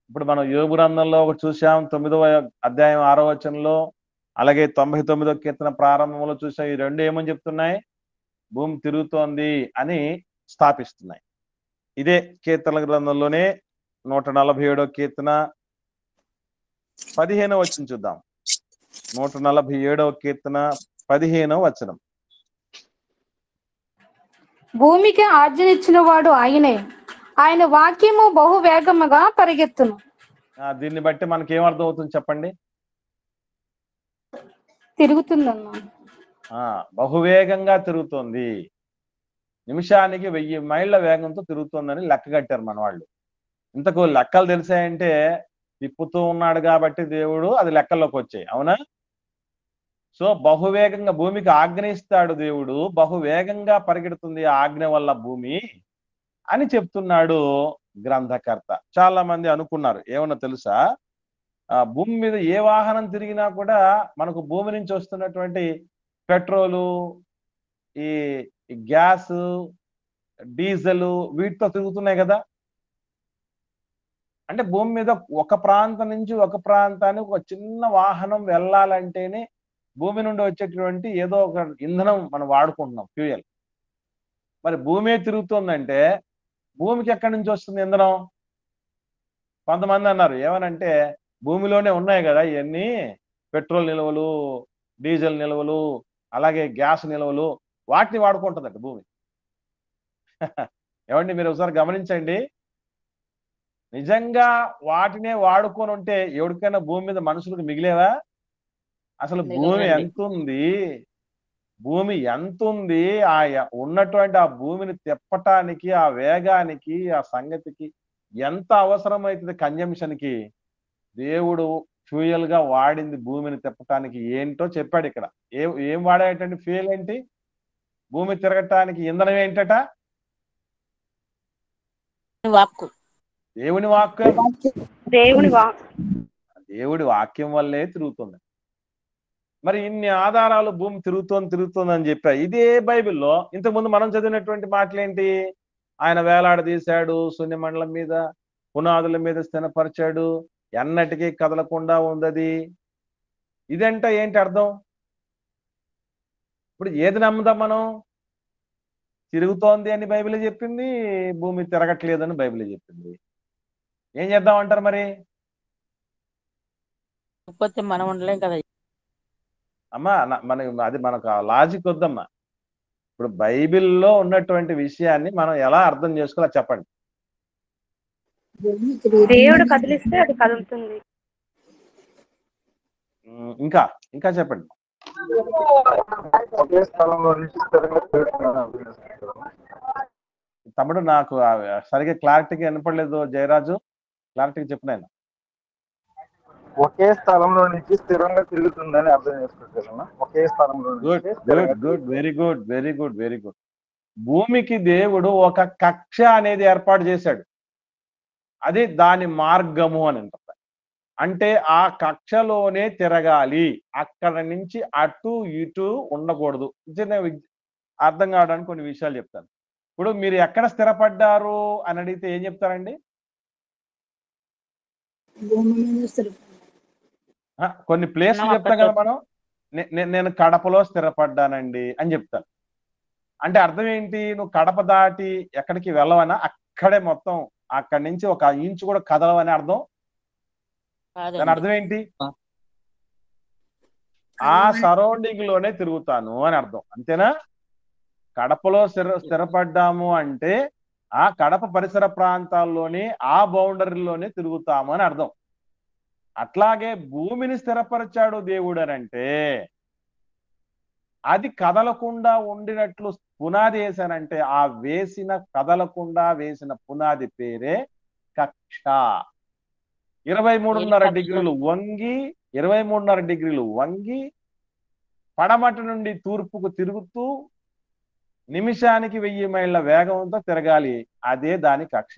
ఇప్పుడు మనం యోబు గ్రంథంలో ఒకటి చూసాం, 9వ అధ్యాయం 6వ వచనంలో, అలాగే 99వ కీర్తన ప్రారంభంలో చూసాం. ఈ రెండు ఏమని చెప్తున్నాయి? భూమి తిరుగుతోంది అని స్థాపిస్తున్నాయి. ఇదే కీర్తన గ్రంథంలోనే 147వ కీర్తన 15వ వచనం చూద్దాం. 147వ కీర్తన 15వ వచనం.
భూమికి ఆజ్ఞనిచ్చిన వాడు ఆయనే, ఆయన వాక్యము బహు వేగముగా పరిగెత్తును.
దీన్ని బట్టి మనకి ఏమర్థం అవుతుంది చెప్పండి?
తిరుగుతుందన్నా,
బహువేగంగా తిరుగుతోంది. నిమిషానికి 1000 మైళ్ళ వేగంతో తిరుగుతోందని లెక్క కట్టారు మన వాళ్ళు. ఇంతకు లెక్కలు తెలిసాయంటే తిప్పుతూ ఉన్నాడు కాబట్టి దేవుడు అది లెక్కల్లోకి వచ్చాయి, అవునా? సో బహువేగంగా భూమికి ఆజ్ఞ ఇస్తాడు దేవుడు, బహువేగంగా పరిగెడుతుంది ఆజ్ఞ వల్ల భూమి అని చెప్తున్నాడు గ్రంథకర్త. చాలా మంది అనుకున్నారు, ఏమన్నా తెలుసా, భూమి మీద ఏ వాహనం తిరిగినా కూడా మనకు భూమి నుంచి వస్తున్నటువంటి పెట్రోలు, ఈ గ్యాస్, డీజిల్ వీటితో తిరుగుతున్నాయి కదా. అంటే భూమి మీద ఒక ప్రాంతం నుంచి ఒక ప్రాంతానికి ఒక చిన్న వాహనం వెళ్ళాలంటేనే భూమి నుండి వచ్చేటువంటి ఏదో ఒక ఇంధనం మనం వాడుకుంటున్నాం, ఫ్యూయల్. మరి భూమి తిరుగుతుందంటే భూమికి ఎక్కడి నుంచి వస్తుంది ఇంధనం? కొంతమంది అన్నారు ఏమనంటే భూమిలోనే ఉన్నాయి కదా ఇవన్నీ, పెట్రోల్ నిల్వలు, డీజిల్ నిల్వలు, అలాగే గ్యాస్ నిల్వలు, వాటిని వాడుకుంటుందంట భూమి. ఏమండి మీరు ఒకసారి గమనించండి, నిజంగా వాటినే వాడుకొని ఉంటే ఎవరికైనా భూమి మీద మనుషులకు మిగిలేవా? అసలు భూమి ఎంత ఉంది, ఆ ఉన్నటువంటి ఆ భూమిని తిప్పటానికి, ఆ వేగానికి, ఆ సంగతికి ఎంత అవసరమైతుంది కన్జంప్షన్కి, దేవుడు ఫ్యూయల్ గా వాడింది భూమిని తిప్పటానికి ఏంటో చెప్పాడు ఇక్కడ. ఏం వాడేటండి ఫ్యూయల్ ఏంటి? భూమి తిరగటానికి ఇంధనం ఏంటట? దేవుని వాక్యం. దేవుడి వాక్యం వల్లే తిరుగుతుంది. మరి ఇన్ని ఆధారాలు భూమి తిరుగుతోంది అని చెప్పా. ఇదే బైబిల్లో ఇంతకుముందు మనం చదివినటువంటి మాటలేంటి? ఆయన వేలాడదీశాడు, శూన్యమండలం మీద, పునాదుల మీద స్థిరపరిచాడు, ఎన్నటికీ కదలకుండా ఉందది. ఇదంటే ఏంటి అర్థం? ఇప్పుడు ఏది నమ్ముదాం మనం? తిరుగుతోంది అని బైబిల్ చెప్పింది, భూమి తిరగట్లేదని బైబిల్ చెప్పింది. ఏం చేద్దామంటారు మరి?
మనం ఉండలేం కదా
అమ్మా. అది మనకు లాజిక్ వద్దమ్మా. ఇప్పుడు బైబిల్లో ఉన్నటువంటి విషయాన్ని మనం ఎలా అర్థం చేసుకోవాలో చెప్పండి.
దేవుడు కదిలిస్తే అది కదులుతుంది.
ఇంకా చెప్పండి. తమ్ముడు నాకు సరిగ్గా క్లారిటీగా వినపడలేదు జయరాజు, క్లారిటీగా చెప్పినాయన.
ఒకే స్థలంలో నుంచి స్థిరంగా తిరుగుతుందని అర్థం చేసుకోగలనా? ఒకే స్థలంలో.
Good, very good, very good, very good. భూమికి దేవుడు ఒక కక్ష అనేది ఏర్పాటు చేశాడు, అది దాని మార్గము అని అంటారు. అంటే ఆ కక్షలోనే తిరగాలి, అక్కడ నుంచి అటు ఇటు ఉండకూడదు. చిన్న అర్థం కావడానికి కొన్ని విషయాలు చెప్తాను. ఇప్పుడు మీరు ఎక్కడ స్థిరపడ్డారు అని అడిగితే ఏం చెప్తారండి? కొన్ని ప్లేస్లు చెప్తాం కదా మనం. నేను కడపలో స్థిరపడ్డానండి అని చెప్తాను. అంటే అర్థం ఏంటి? నువ్వు కడప దాటి ఎక్కడికి వెళ్ళవనా? అక్కడే మొత్తం అక్కడి నుంచి ఒక ఇంచు కూడా కదలవని అర్థం. దాని అర్థం ఏంటి? ఆ సరౌండింగ్ లోనే తిరుగుతాను అని అర్థం, అంతేనా? కడపలో స్థిరపడ్డాము అంటే ఆ కడప పరిసర ప్రాంతాల్లోనే ఆ బౌండరీలోనే తిరుగుతాము అని అర్థం. అట్లాగే భూమిని స్థిరపరిచాడు దేవుడు అని అంటే అది కదలకుండా ఉండినట్లు పునాది వేశానంటే ఆ కదలకుండా వేసిన పునాది పేరే కక్ష. 23.5 డిగ్రీలు వంగి 23.5 డిగ్రీలు వంగి పడమటి నుండి తూర్పుకు తిరుగుతూ నిమిషానికి 1000 మైళ్ళ వేగంతో తిరగాలి. అదే దాని కక్ష.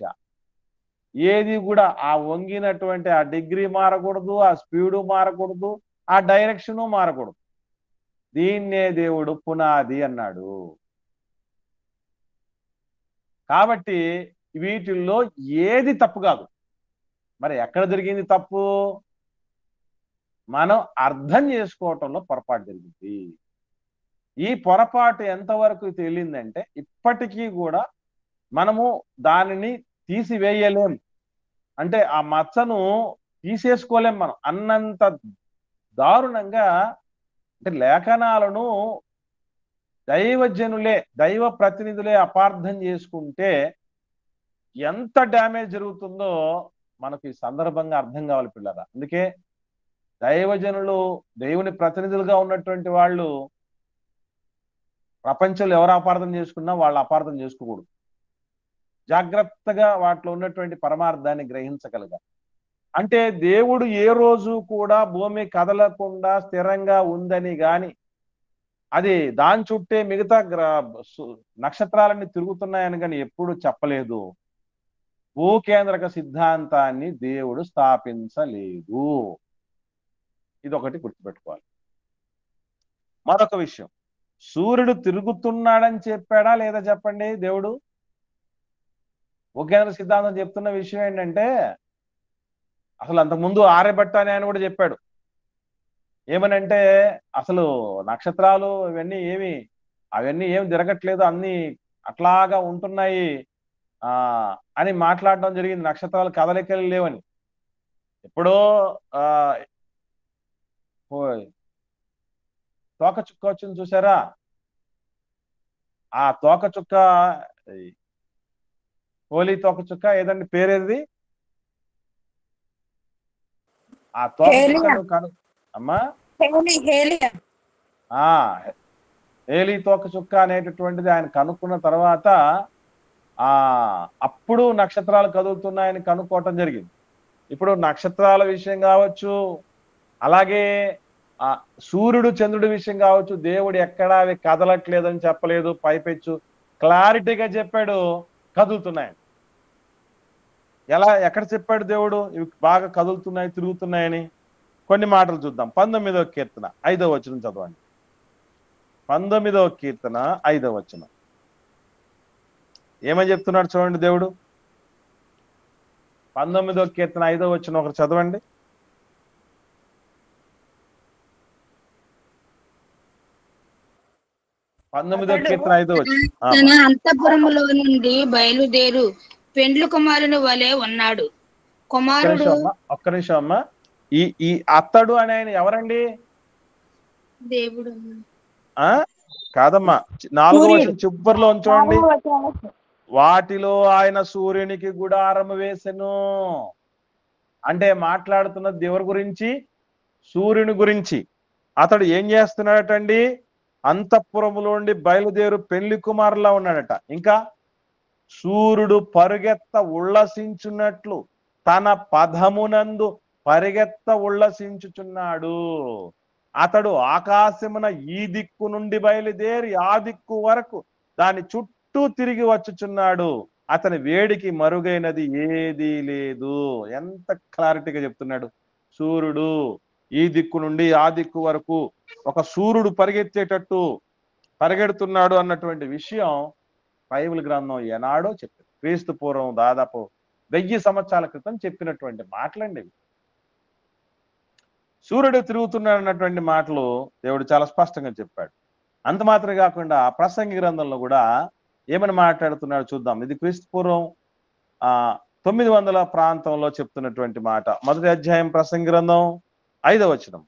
ఏది కూడా ఆ వంగినటువంటి ఆ డిగ్రీ మారకూడదు, ఆ స్పీడు మారకూడదు, ఆ డైరెక్షను మారకూడదు. దీన్నే దేవుడు పునాది అన్నాడు. కాబట్టి వీటిల్లో ఏది తప్పు కాదు. మరి ఎక్కడ జరిగింది తప్పు? మనం అర్థం చేసుకోవటంలో పొరపాటు జరిగింది. ఈ పొరపాటు ఎంతవరకు తేలిందంటే ఇప్పటికీ కూడా మనము దానిని తీసివేయలేం. అంటే ఆ మచ్చను తీసేసుకోలేం మనం. అన్నంత దారుణంగా అంటే లేఖనాలను దైవజనులే, దైవ ప్రతినిధులే అపార్థం చేసుకుంటే ఎంత డ్యామేజ్ జరుగుతుందో మనకు ఈ సందర్భంగా అర్థం కావాలి పిల్లరా. అందుకే దైవజనులు, దేవుని ప్రతినిధులుగా ఉన్నటువంటి వాళ్ళు ప్రపంచంలో ఎవరు అపార్థం చేసుకున్నా వాళ్ళు అపార్థం చేసుకోకూడదు. జాగ్రత్తగా వాటిలో ఉన్నటువంటి పరమార్థాన్ని గ్రహించగలగాలి. అంటే దేవుడు ఏ రోజు కూడా భూమి కదలకుండా స్థిరంగా ఉందని గాని అది దాని చుట్టే మిగతా నక్షత్రాలన్నీ తిరుగుతున్నాయని కానీ ఎప్పుడు చెప్పలేదు. భూకేంద్రక సిద్ధాంతాన్ని దేవుడు స్థాపించలేదు. ఇదొకటి గుర్తుపెట్టుకోవాలి. మరొక విషయం, సూర్యుడు తిరుగుతున్నాడని చెప్పాడా లేదా చెప్పండి దేవుడు? భూకేంద్ర సిద్ధాంతం చెప్తున్న విషయం ఏంటంటే అసలు అంతకుముందు ఆర్యభట్ట అని ఆయన కూడా చెప్పాడు. ఏమనంటే అసలు నక్షత్రాలు అవన్నీ ఏమి తిరగట్లేదు, అన్ని అట్లాగా ఉంటున్నాయి అని మాట్లాడడం జరిగింది. నక్షత్రాలు కదలికలు లేవని. ఎప్పుడో తోక చుక్క వచ్చింది చూసారా? ఆ తోక చుక్క హోలీ తోక చుక్క ఏదండి పేరేది? ఆ తోక చుక్క అమ్మా హేలీ తోక చుక్క అనేటటువంటిది ఆయన కనుక్కున్న తర్వాత అప్పుడు నక్షత్రాలు కదులుతున్నాయని కనుక్కోవటం జరిగింది. ఇప్పుడు నక్షత్రాల విషయం కావచ్చు, అలాగే సూర్యుడు చంద్రుడి విషయం కావచ్చు, దేవుడు ఎక్కడా అవి కదలట్లేదని చెప్పలేదు. పైపెచ్చు క్లారిటీగా చెప్పాడు కదులుతున్నాయని. ఎక్కడ చెప్పాడు దేవుడు ఇవి బాగా కదులుతున్నాయి, తిరుగుతున్నాయని? కొన్ని మాటలు చూద్దాం. 19వ కీర్తన 5వ వచనం చదవండి. 19వ కీర్తన 5వ వచనం ఏమని చెప్తున్నాడు చూడండి దేవుడు. 19వ కీర్తన 5వ వచనం ఒకరు చదవండి. 19వ కీర్తన 5వ వచనం.
తన అంతఃపురములో నుండి బయలుదేరు పెండ్లు కుమారుని వలె ఉన్నాడు. కుమారుడు
ఒక్క నిమిషం అమ్మా. ఈ అత్తడు అని ఆయన ఎవరండి?
దేవుడు
కాదమ్మా, 4వ వచనం చివరిలో ఉంచండి. వాటిలో ఆయన సూర్యునికి గుడారం వేసెను. అంటే మాట్లాడుతున్న దేవుడి గురించి, సూర్యుని గురించి. అతడు ఏం చేస్తున్నాడటండి? అంతఃపురములోండి బయలుదేరు పెళ్లి కుమారులా ఉన్నాడట. ఇంకా సూర్యుడు పరుగెత్త ఉల్లసించున్నట్లు తన పదమునందు పరిగెత్త ఉల్లసించుచున్నాడు. అతడు ఆకాశమున ఈ దిక్కు నుండి బయలుదేరి ఆ దిక్కు వరకు దాని చుట్టూ తిరిగి వచ్చుచున్నాడు. అతని వేడికి మరుగైనది ఏదీ లేదు. ఎంత క్లారిటీగా చెప్తున్నాడు. సూర్యుడు ఈ దిక్కు నుండి ఆ దిక్కు వరకు ఒక సూర్యుడు పరిగెత్తేటట్టు పరిగెడుతున్నాడు అన్నటువంటి విషయం బైబిల్ గ్రంథం ఎనాడో చెప్పింది. క్రీస్తు పూర్వం దాదాపు 1000 సంవత్సరాల క్రితం చెప్పినటువంటి మాటలండి ఇవి. సూర్యుడు తిరుగుతున్నాడు అన్నటువంటి మాటలు దేవుడు చాలా స్పష్టంగా చెప్పాడు. అంత మాత్రమే కాకుండా ప్రసంగి గ్రంథంలో కూడా ఏమని మాట్లాడుతున్నాడు చూద్దాం. ఇది క్రీస్తు పూర్వం 900 ప్రాంతంలో చెప్తున్నటువంటి మాట. మొదటి అధ్యాయం ప్రసంగి గ్రంథం 5వ వచనం.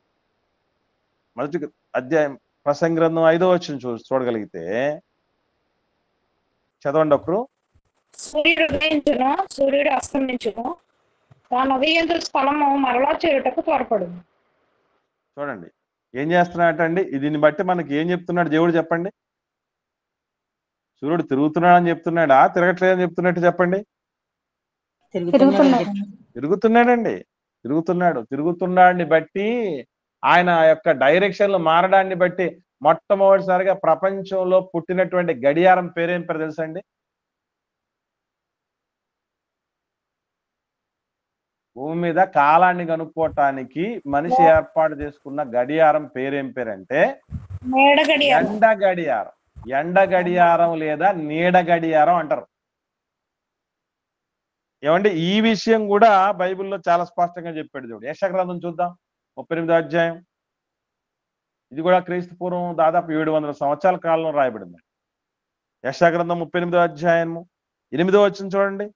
మొదటి అధ్యాయం ప్రసంగి గ్రంథం 5వ వచనం చూడగలిగితే చదవండి ఒకరు.
సూర్యుడు ఉదయించును, సూర్యుడు అస్తమించును, తాను ఉదయించు స్థలము మరలా చేరుటకు త్వరపడు.
చూడండి ఏం చేస్తున్నాడటండి. దీన్ని బట్టి మనకి ఏం చెప్తున్నాడు దేవుడు చెప్పండి. సూర్యుడు తిరుగుతున్నాడని చెప్తున్నాడా, తిరగట్లేదని చెప్తున్నట్టు చెప్పండి. తిరుగుతున్నాడండి, తిరుగుతున్నాడిని బట్టి ఆయన యొక్క డైరెక్షన్లు మారడాన్ని బట్టి మొట్టమొదటిసారిగా ప్రపంచంలో పుట్టినటువంటి గడియారం పేరేం పేరు తెలుసండి? భూమి మీద కాలాన్ని కనుక్కోవటానికి మనిషి ఏర్పాటు చేసుకున్న గడియారం పేరేం పేరంటే ఎండ గడియారం. ఎండ గడియారం లేదా నీడ గడియారం అంటారు. ఏమంటే ఈ విషయం కూడా బైబిల్లో చాలా స్పష్టంగా చెప్పాడు దేవుడు. యెషయా గ్రంథం చూద్దాం 38వ అధ్యాయం. ఇది కూడా క్రీస్తు పూర్వం దాదాపు 700 సంవత్సరాల కాలంలో రాయబడింది. యెషయా గ్రంథం 38వ అధ్యాయము 8వ వచనం చూడండి.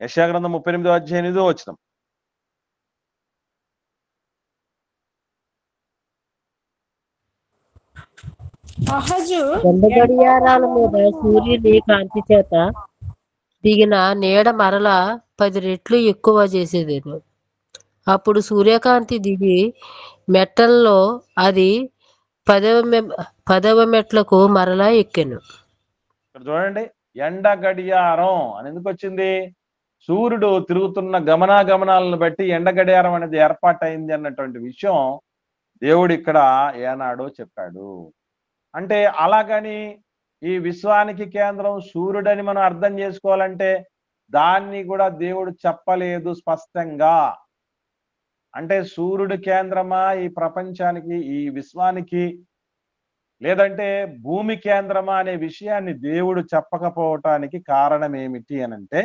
యెషయా గ్రంథం 38వ అధ్యాయం 8వ వచనం.
ఎండ గడియారాల మీద సూర్యుని కాంతి చేత దిగిన నీడ మరల 10 రెట్లు ఎక్కువ చేసేదేను. అప్పుడు సూర్యకాంతి దిగి మెట్టల్లో అది 10వ మెట్లకు మరలా ఎక్కెను.
ఇక్కడ చూడండి, ఎండ గడియారం అని ఎందుకు వచ్చింది? సూర్యుడు తిరుగుతున్న గమనాలను బట్టి ఎండ గడియారం అనేది ఏర్పాటైంది అన్నటువంటి విషయం దేవుడు ఇక్కడ ఏనాడో చెప్పాడు. అంటే అలాగని ఈ విశ్వానికి కేంద్రం సూర్యుడని మనం అర్థం చేసుకోవాలంటే దాన్ని కూడా దేవుడు చెప్పలేదు స్పష్టంగా. అంటే సూర్యుడు కేంద్రమా ఈ ప్రపంచానికి, ఈ విశ్వానికి, లేదంటే భూమి కేంద్రమా అనే విషయాన్ని దేవుడు చెప్పకపోవటానికి కారణం ఏమిటి అనంటే,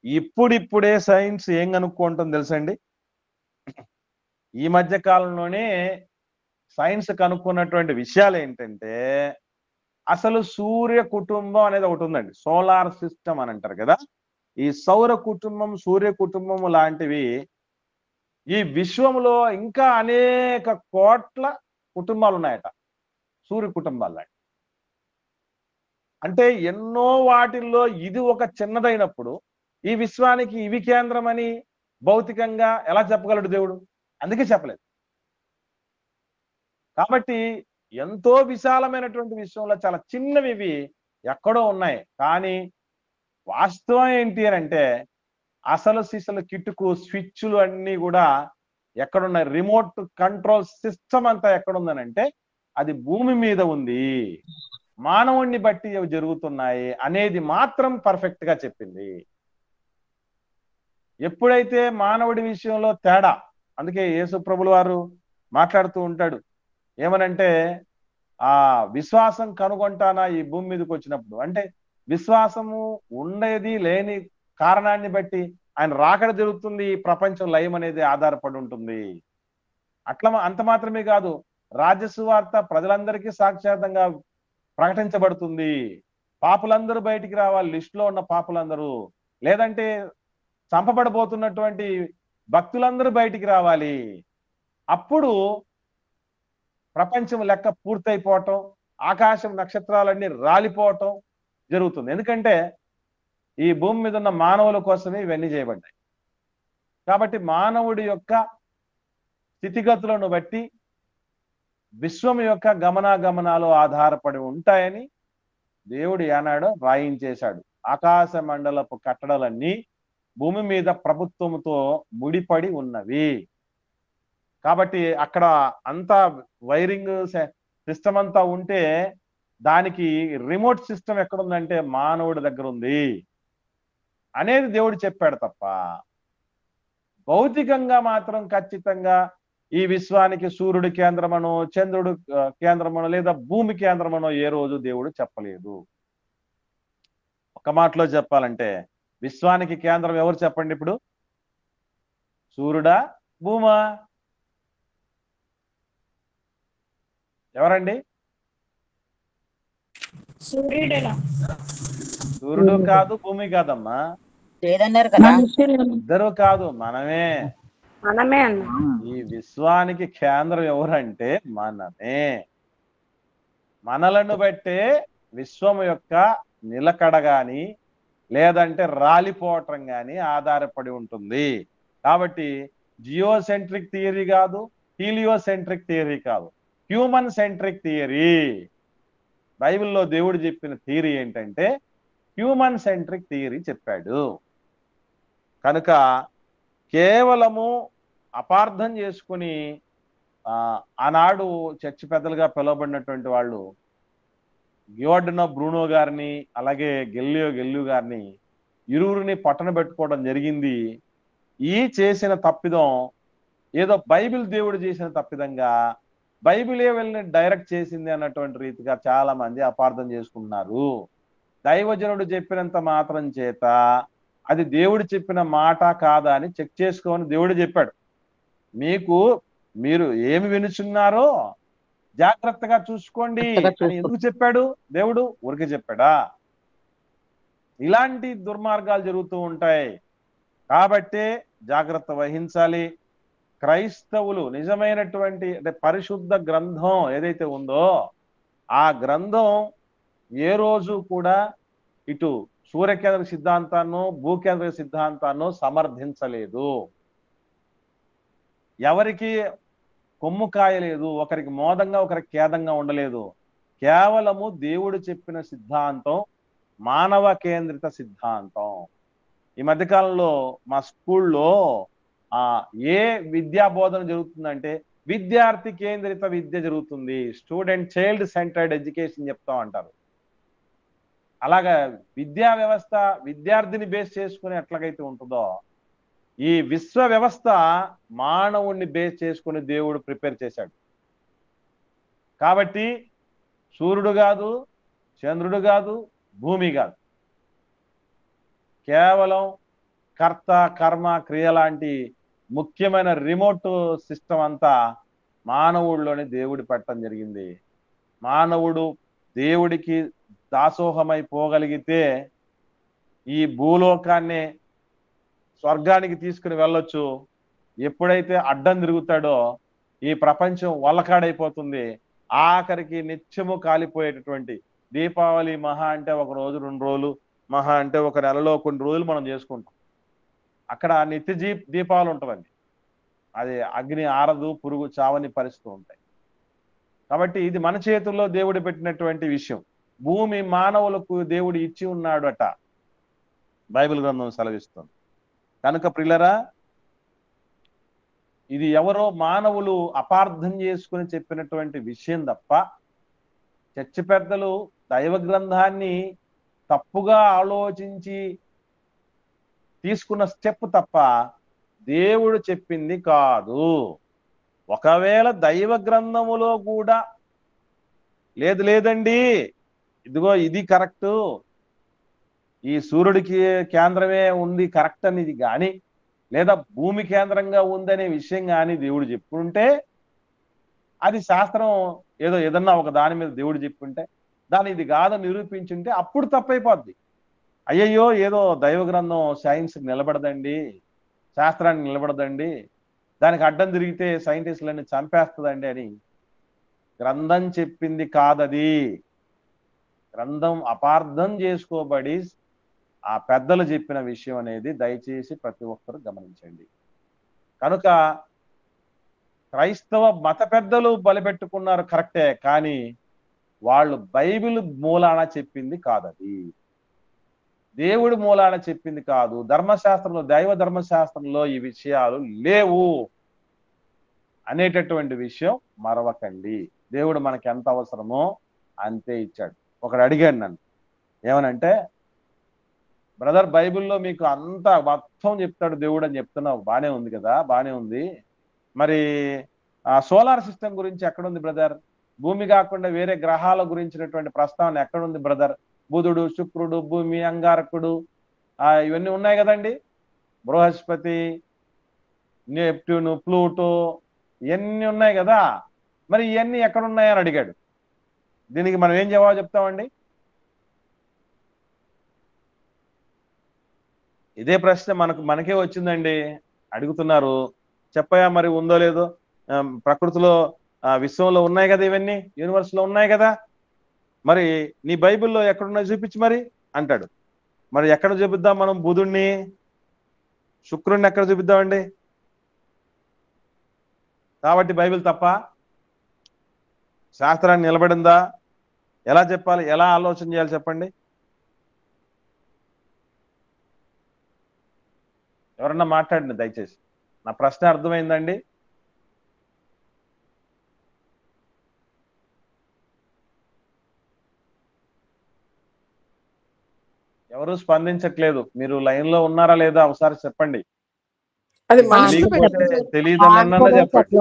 ఇప్పుడిప్పుడే సైన్స్ ఏం కనుక్కుంటుంది తెలుసండి. ఈ మధ్య కాలంలోనే సైన్స్ కనుక్కున్నటువంటి విషయాలు ఏంటంటే, అసలు సూర్య కుటుంబం అనేది ఒకటి ఉందండి. సోలార్ సిస్టమ్ అని అంటారు కదా. ఈ సౌర కుటుంబం, సూర్య కుటుంబం లాంటివి ఈ విశ్వంలో ఇంకా అనేక కోట్ల కుటుంబాలు ఉన్నాయట, సూర్య కుటుంబాలు. అంటే ఎన్నో వాటిల్లో ఇది ఒక చిన్నదైనప్పుడు ఈ విశ్వానికి ఇవి కేంద్రమని భౌతికంగా ఎలా చెప్పగలడు దేవుడు? అందుకే చెప్పలేదు. కాబట్టి ఎంతో విశాలమైనటువంటి విషయంలో చాలా చిన్నవి ఇవి ఎక్కడో ఉన్నాయి. కానీ వాస్తవం ఏంటి అని అంటే అసలు సిసలు కిటుకు స్విచ్లు అన్నీ కూడా ఎక్కడున్నాయి? రిమోట్ కంట్రోల్ సిస్టమ్ అంతా ఎక్కడుందనంటే అది భూమి మీద ఉంది. మానవుణ్ణి బట్టి అవి జరుగుతున్నాయి అనేది మాత్రం పర్ఫెక్ట్ గా చెప్పింది. ఎప్పుడైతే మానవుడి విషయంలో తేడా, అందుకే యేసు ప్రభులు వారు మాట్లాడుతూ ఉంటాడు ఏమనంటే, ఆ విశ్వాసం కనుగొంటానా ఈ భూమి మీదకి వచ్చినప్పుడు. అంటే విశ్వాసము ఉండేది లేని కారణాన్ని బట్టి ఆయన రాకడ జరుగుతుంది, ఈ ప్రపంచం లయం అనేది ఆధారపడి ఉంటుంది. అట్లా అంత మాత్రమే కాదు, రాజ్య సువార్త ప్రజలందరికీ సాక్షాత్తంగా ప్రకటించబడుతుంది. పాపులందరూ బయటికి రావాలి, లిస్టులో ఉన్న పాపులందరూ, లేదంటే చంపబడబోతున్నటువంటి భక్తులందరూ బయటికి రావాలి. అప్పుడు ప్రపంచం లెక్క పూర్తయిపోవటం, ఆకాశం నక్షత్రాలన్నీ రాలిపోవటం జరుగుతుంది. ఎందుకంటే ఈ భూమి మీద ఉన్న మానవుల కోసమే ఇవన్నీ చేయబడ్డాయి. కాబట్టి మానవుడి యొక్క స్థితిగతులను బట్టి విశ్వం యొక్క గమనాలు ఆధారపడి ఉంటాయని దేవుడు ఏనాడో రాయించేశాడు. ఆకాశ మండలపు కట్టడలన్నీ భూమి మీద ప్రభుత్వంతో ముడిపడి ఉన్నవి. కాబట్టి అక్కడ అంతా వైరింగ్ సిస్టమ్ అంతా ఉంటే దానికి రిమోట్ సిస్టమ్ ఎక్కడుందంటే మానవుడి దగ్గర ఉంది అనేది దేవుడు చెప్పాడు తప్ప భౌతికంగా మాత్రం ఖచ్చితంగా ఈ విశ్వానికి సూర్యుడి కేంద్రమనో, చంద్రుడు కేంద్రమనో, లేదా భూమి కేంద్రమనో ఏ రోజు దేవుడు చెప్పలేదు. ఒక మాటలో చెప్పాలంటే విశ్వానికి కేంద్రం ఎవరు చెప్పండి ఇప్పుడు? సూర్యుడా, భూమా? ఎవరండి? సూర్యుడు కాదు, భూమి కాదమ్మా.
లేదన్నారు కదా,
ఇద్దరు కాదు, మనమే.
మనమే అన్న.
ఈ విశ్వానికి కేంద్రం ఎవరంటే మనమే. మనలను బట్టే విశ్వం యొక్క నిలకడ గాని లేదంటే రాలిపోవటం గాని ఆధారపడి ఉంటుంది. కాబట్టి జియోసెంట్రిక్ థియరీ కాదు, హీలియోసెంట్రిక్ థియరీ కాదు, హ్యూమన్ సెంట్రిక్ థియరీ. బైబిల్లో దేవుడు చెప్పిన థియరీ ఏంటంటే హ్యూమన్ సెంట్రిక్ థియరీ చెప్పాడు. కనుక కేవలము అపార్థం చేసుకుని ఆనాడు చర్చి పెద్దలుగా పిలువబడినటువంటి వాళ్ళు గియోర్డనో బ్రూనో గారిని అలాగే గెల్లియో గారిని ఇరువురిని పట్టణ పెట్టుకోవడం జరిగింది. ఈ చేసిన తప్పిదం ఏదో బైబిల్ దేవుడు చేసిన తప్పిదంగా బైబిలే వెళ్ళి డైరెక్ట్ చేసింది అన్నటువంటి రీతిగా చాలా మంది అపార్థం చేసుకుంటున్నారు. దైవజనుడు చెప్పినంత మాత్రం చేత అది దేవుడు చెప్పిన మాట కాదా అని చెక్ చేసుకోమని దేవుడు చెప్పాడు. మీరు ఏమి వినుచున్నారో జాగ్రత్తగా చూసుకోండి అని ఎందుకు చెప్పాడు దేవుడు? ఊరికే చెప్పాడా? ఇలాంటి దుర్మార్గాలు జరుగుతూ ఉంటాయి కాబట్టే జాగ్రత్త వహించాలి. క్రైస్తవులు నిజమైనటువంటి అంటే పరిశుద్ధ గ్రంథం ఏదైతే ఉందో ఆ గ్రంథం ఏ రోజు కూడా ఇటు సూర్యకేంద్ర సిద్ధాంతాన్నో భూకేంద్ర సిద్ధాంతాన్నో సమర్థించలేదు. ఎవరికి కొమ్ము కాయలేదు, ఒకరికి మోదంగా ఒకరికి ఖేదంగా ఉండలేదు. కేవలము దేవుడు చెప్పిన సిద్ధాంతం మానవ కేంద్రిత సిద్ధాంతం. ఈ మధ్యకాలంలో మా స్కూల్లో ఏ విద్యా బోధన జరుగుతుందంటే విద్యార్థి కేంద్రిత విద్య జరుగుతుంది, స్టూడెంట్ చైల్డ్ సెంటర్డ్ ఎడ్యుకేషన్ చెప్తా అంటారు. అలాగా విద్యా వ్యవస్థ విద్యార్థిని బేస్ చేసుకుని ఎట్లాగైతే ఉంటుందో ఈ విశ్వ వ్యవస్థ మానవుణ్ణి బేస్ చేసుకుని దేవుడు ప్రిపేర్ చేశాడు. కాబట్టి సూర్యుడు కాదు, చంద్రుడు కాదు, భూమి కాదు, కేవలం కర్త కర్మ క్రియ లాంటి ముఖ్యమైన రిమోట్ సిస్టమ్ అంతా మానవుడిలోనే దేవుడి పెట్టడం జరిగింది. మానవుడు దేవుడికి దాసోహమైపోగలిగితే ఈ భూలోకాన్ని స్వర్గానికి తీసుకుని వెళ్ళొచ్చు. ఎప్పుడైతే అడ్డం తిరుగుతాడో ఈ ప్రపంచం వల్లకాడైపోతుంది. ఆఖరికి నిత్యము కాలిపోయేటటువంటి దీపావళి మహా అంటే 1 రోజు 2 రోజులు, మహా అంటే 1 నెలలో కొన్ని రోజులు మనం చేసుకుంటాం. అక్కడ నిత్య దీపాలు ఉంటుందండి. అది అగ్ని ఆరదు, పురుగు చావని పరిస్థితులు ఉంటాయి. కాబట్టి ఇది మన చేతుల్లో దేవుడు పెట్టినటువంటి విషయం. భూమి మానవులకు దేవుడు ఇచ్చి ఉన్నాడట బైబిల్ గ్రంథం సెలవిస్తుంది. కనుక ప్రియులరా, ఇది ఎవరో మానవులు అపార్థం చేసుకుని చెప్పినటువంటి విషయం తప్ప చర్చి పెద్దలు దైవ గ్రంథాన్ని తప్పుగా ఆలోచించి తీసుకున్న స్టెప్ తప్ప దేవుడు చెప్పింది కాదు. ఒకవేళ దైవ గ్రంథములో కూడా లేదండి ఇదిగో ఇది కరెక్ట్, ఈ సూర్యుడికి కేంద్రమే ఉంది కరెక్ట్ అనేది కానీ లేదా భూమి కేంద్రంగా ఉందనే విషయం కానీ దేవుడు చెప్పుంటే అది శాస్త్రం ఏదన్నా ఒక దాని మీద దేవుడు చెప్పుంటే దాని ఇది కాదని నిరూపించుంటే అప్పుడు తప్పైపోద్ది. అయ్యయ్యో ఏదో దైవ గ్రంథం సైన్స్ నిలబడదండి, శాస్త్రానికి నిలబడదండి, దానికి అడ్డం తిరిగితే సైంటిస్టులన్నీ చంపేస్తుందండి అని గ్రంథం చెప్పింది కాదది. గ్రంథం అపార్థం చేసుకోబడి ఆ పెద్దలు చెప్పిన విషయం అనేది దయచేసి ప్రతి ఒక్కరు గమనించండి. కనుక క్రైస్తవ మత పెద్దలు బలిపెట్టుకున్నారు కరెక్టే, కానీ వాళ్ళు బైబిల్ మూలాన చెప్పింది కాదది, దేవుడి మూలాన చెప్పింది కాదు. ధర్మశాస్త్రంలో దైవ ధర్మశాస్త్రంలో ఈ విషయాలు లేవు అనేటటువంటి విషయం మరవకండి. దేవుడు మనకి ఎంత అవసరమో అంతే ఇచ్చాడు. ఒకడు అడిగాడు నన్ను ఏమనంటే, బ్రదర్ బైబిల్లో మీకు అంతా మొత్తం చెప్తాడు దేవుడు అని చెప్తున్నావు, బానే ఉంది కదా, బానే ఉంది. మరి ఆ సోలార్ సిస్టమ్ గురించి ఎక్కడుంది బ్రదర్? భూమి కాకుండా వేరే గ్రహాల గురించినటువంటి ప్రస్తావన ఎక్కడుంది బ్రదర్? బుధుడు, శుక్రుడు, భూమి, అంగారకుడు, ఇవన్నీ ఉన్నాయి కదండి. బృహస్పతి, నెప్ట్యూన్, ప్లూటో, ఇవన్నీ ఉన్నాయి కదా. మరి ఇవన్నీ ఎక్కడున్నాయని అడిగాడు. దీనికి మనం ఏం జవాబు చెప్తామండి? ఇదే ప్రశ్న మనకే వచ్చిందండి. అడుగుతున్నారు, చెప్పయా మరి ఉందో లేదో. ప్రకృతిలో విశ్వంలో ఉన్నాయి కదా, ఇవన్నీ యూనివర్స్ లో ఉన్నాయి కదా, మరి నీ బైబిల్లో ఎక్కడున్నాయి చూపించు మరి అంటాడు. మరి ఎక్కడ చూపిద్దాం మనం? బుధుణ్ణి, శుక్రుణ్ణి ఎక్కడ చూపిద్దామండి? కాబట్టి బైబిల్ తప్ప? శాస్త్రాన్ని నిలబడిందా? ఎలా చెప్పాలి, ఎలా ఆలోచన చేయాలి చెప్పండి? ఎవరన్నా మాట్లాడండి దయచేసి. నా ప్రశ్న అర్థమైందండి? ఎవరు స్పందించట్లేదు. మీరు లైన్ లో ఉన్నారా లేదా ఒకసారి చెప్పండి. తెలియదన్నా చెప్పండి.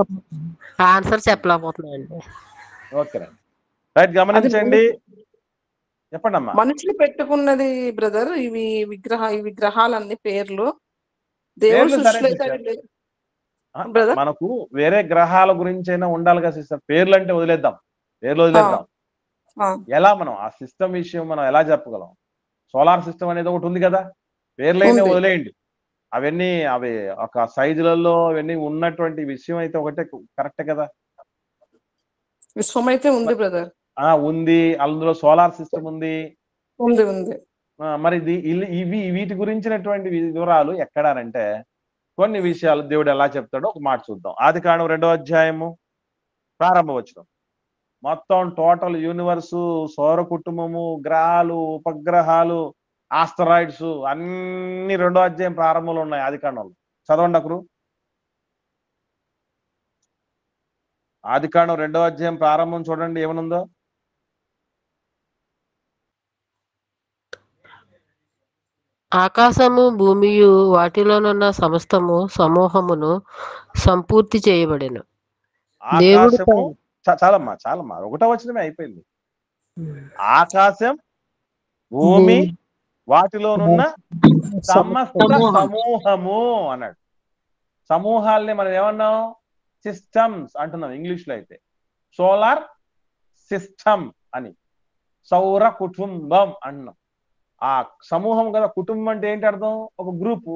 ఆన్సర్ చెప్పలేకపోతున్నాయండి.
ఓకే రండి, రైట్, గమనించండి. చెప్పండి అమ్మా.
మనుషులు పెట్టుకున్నది బ్రదర్, ఇవి విగ్రహాలన్నీ పేర్లు దేవుడు సృష్టిలో.
మనకు వేరే గ్రహాల గురించి అయినా ఉండాలి కదా సిస్టర్. పేర్లు అంటే వదిలేద్దాం, పేర్లు వదిలేద్దాం. ఎలా మనం ఆ సిస్టమ్ విషయం మనం ఎలా చెప్పగలం? సోలార్ సిస్టమ్ అనేది ఒకటి ఉంది కదా, పేర్లైనా వదిలేయండి. అవన్నీ అవి ఒక సైజులలో అవన్నీ ఉన్నటువంటి విషయం అయితే ఒకటే కరెక్ట్ కదా.
విశ్వం అయితే ఉంది బ్రదర్.
ఉంది, అందులో సోలార్ సిస్టమ్ ఉంది. మరి వీటి గురించినటువంటి వివరాలు ఎక్కడానంటే కొన్ని విషయాలు దేవుడు ఎలా చెప్తాడో ఒక మాట చూద్దాం. ఆదికాండం 2వ అధ్యాయము ప్రారంభ వచనం. మొత్తం టోటల్ యూనివర్సు, సౌర కుటుంబము, గ్రహాలు, ఉపగ్రహాలు, ఆస్టరాయిడ్స్ అన్ని 2వ అధ్యాయం ప్రారంభంలో ఉన్నాయి ఆదికాండంలో. చదవండి ఒకరు. ఆదికాండం 2వ అధ్యాయం ప్రారంభం చూడండి ఏమనుందో.
ఆకాశము భూమియు వాటిలోనున్న సమస్తము సమూహమును సంపూర్తి చేయబడెను. దేవుడు
చాలమ్మా 1వ వచనమే అయిపోయింది. ఆకాశం, భూమి, వాటిలోనున్న సమస్త సమూహము అన్నాడు. సమూహాల్ని మనం ఏమన్నాం? సిస్టమ్స్ అంటున్నాం ఇంగ్లీష్ లో. అయితే సోలార్ సిస్టమ్ అని, సౌర కుటుంబం అంటున్నాం. ఆ సమూహం కదా. కుటుంబం అంటే ఏంటి అర్థం? ఒక గ్రూపు.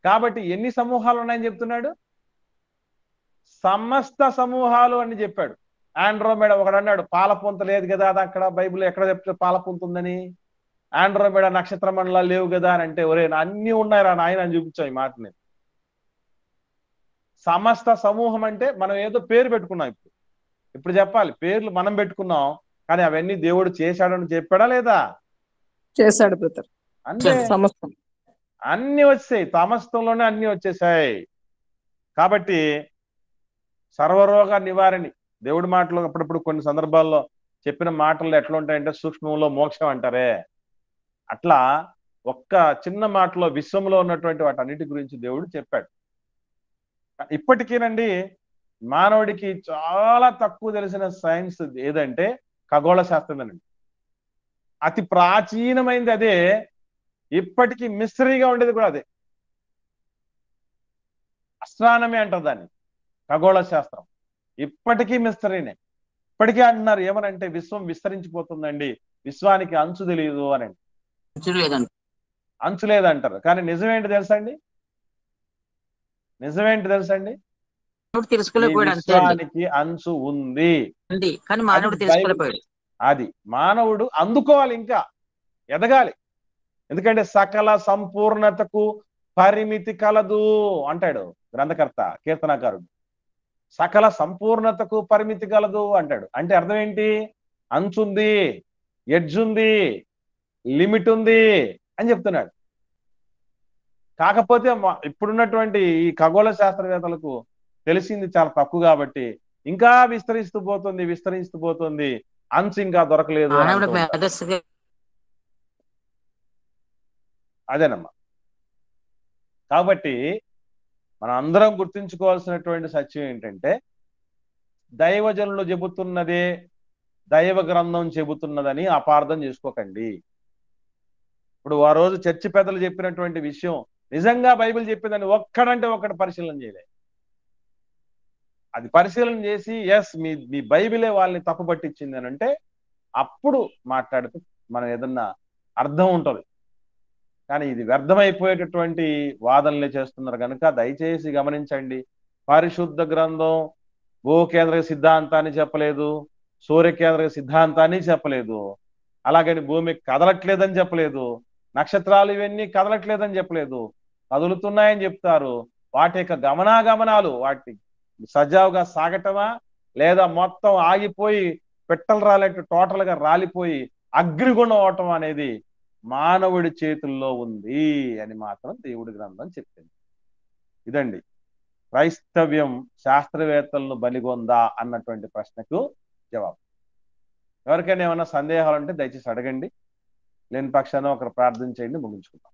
కాబట్టి ఎన్ని సమూహాలు ఉన్నాయని చెప్తున్నాడు? సమస్త సమూహాలు అని చెప్పాడు. ఆండ్రోమేడా ఒకడు అన్నాడు, పాలపుంత లేదు కదా, అది అక్కడ బైబిల్ ఎక్కడ చెప్తే పాలపుంత ఉందని. ఆండ్రోమేడా నక్షత్ర మండలాలు లేవు కదా అని అంటే, ఒరే అన్ని ఉన్నాయిరా నాయన అని చూపించాం ఈ మాటని. సమస్త సమూహం అంటే మనం ఏదో పేరు పెట్టుకున్నాం. ఇప్పుడు చెప్పాలి, పేర్లు మనం పెట్టుకున్నాం, కానీ అవన్నీ దేవుడు చేశాడని చెప్పాడా లేదా?
చేశాడు బ్రదర్.
అంటే అన్ని వచ్చాయి, సమస్తంలోనే అన్ని వచ్చేసాయి. కాబట్టి సర్వరోగ నివారణి దేవుడి మాటలు అప్పుడప్పుడు కొన్ని సందర్భాల్లో చెప్పిన మాటలు ఎట్లా ఉంటాయంటే సూక్ష్మంలో మోక్షం అంటారే, అట్లా ఒక్క చిన్న మాటలో విశ్వంలో ఉన్నటువంటి వాటన్నిటి గురించి దేవుడు చెప్పాడు. ఇప్పటికీనండి మానవుడికి చాలా తక్కువ తెలిసిన సైన్స్ ఏదంటే ఖగోళ శాస్త్రమేనండి. అతి ప్రాచీనమైనది అదే, ఇప్పటికీ మిస్టరీగా ఉండేది కూడా అదే. అస్ట్రానమీ అంటారు దాన్ని, ఖగోళ శాస్త్రం. ఇప్పటికీ మిస్టరీనే. ఇప్పటికీ అంటున్నారు ఏమనంటే విశ్వం విస్తరించిపోతుందండి, విశ్వానికి అంచు తెలియదు అని. అంచు లేదంటారు, కానీ నిజమేంటి తెలుసండి? విశ్వానికి అంచు ఉంది,
కానీ మానవుడు తెలుసుకోలేకపోయాడు.
అది మానవుడు అందుకోవాలి, ఇంకా ఎదగాలి. ఎందుకంటే సకల సంపూర్ణతకు పరిమితి కలదు అంటాడు గ్రంథకర్త, కీర్తనాకారుడు. సకల సంపూర్ణతకు పరిమితి కలదు అంటాడు. అంటే అర్థం ఏంటి? అంచుంది, ఎడ్జ్ ఉంది, లిమిట్ ఉంది అని చెప్తున్నాడు. కాకపోతే ఇప్పుడున్నటువంటి ఈ ఖగోళ శాస్త్రవేత్తలకు తెలిసింది చాలా తక్కువ కాబట్టి ఇంకా విస్తరిస్తూ పోతుంది, అంచు ఇంకా దొరకలేదు. అదేనమ్మా. కాబట్టి మనం అందరం గుర్తుంచుకోవాల్సినటువంటి సత్యం ఏంటంటే, దైవజనులు చెబుతున్నదే దైవ గ్రంథం చెబుతున్నదని అపార్థం చేసుకోకండి. ఇప్పుడు ఆ రోజు చర్చి పెద్దలు చెప్పినటువంటి విషయం నిజంగా బైబిల్ చెప్పిందని ఒక్కడంటే ఒక్కటి పరిశీలన చేయలే. అది పరిశీలన చేసి ఎస్ మీ బైబిలే వాళ్ళని తప్పుపట్టించింది అని అంటే అప్పుడు మాట్లాడితే మనం ఏదన్నా అర్థం ఉంటుంది. కానీ ఇది వ్యర్థమైపోయేటటువంటి వాదనలే చేస్తున్నారు కనుక దయచేసి గమనించండి. పరిశుద్ధ గ్రంథం భూకేంద్రక సిద్ధాంతాన్ని చెప్పలేదు, సూర్యకేంద్రక సిద్ధాంతాన్ని చెప్పలేదు, అలాగని భూమి కదలట్లేదని చెప్పలేదు, నక్షత్రాలు ఇవన్నీ కదలట్లేదని చెప్పలేదు, కదులుతున్నాయని చెప్తారు. వాటి యొక్క గమనాగమనాలు వాటి సజావుగా సాగటమా లేదా మొత్తం ఆగిపోయి పెట్టలు రాలేట్టు టోటల్ గా రాలిపోయి అగ్నిగుణం అవటం అనేది మానవుడి చేతుల్లో ఉంది అని మాత్రం దేవుడి గ్రంథం చెప్పింది. ఇదండి క్రైస్తవ్యం శాస్త్రవేత్తలను బలిగొందా అన్నటువంటి ప్రశ్నకు జవాబు. ఎవరికైనా ఏమైనా సందేహాలు ఉంటే దయచేసి అడగండి. లేని పక్షాన ఒకరు ప్రార్థన చేయండి, ముగించుకుందాం.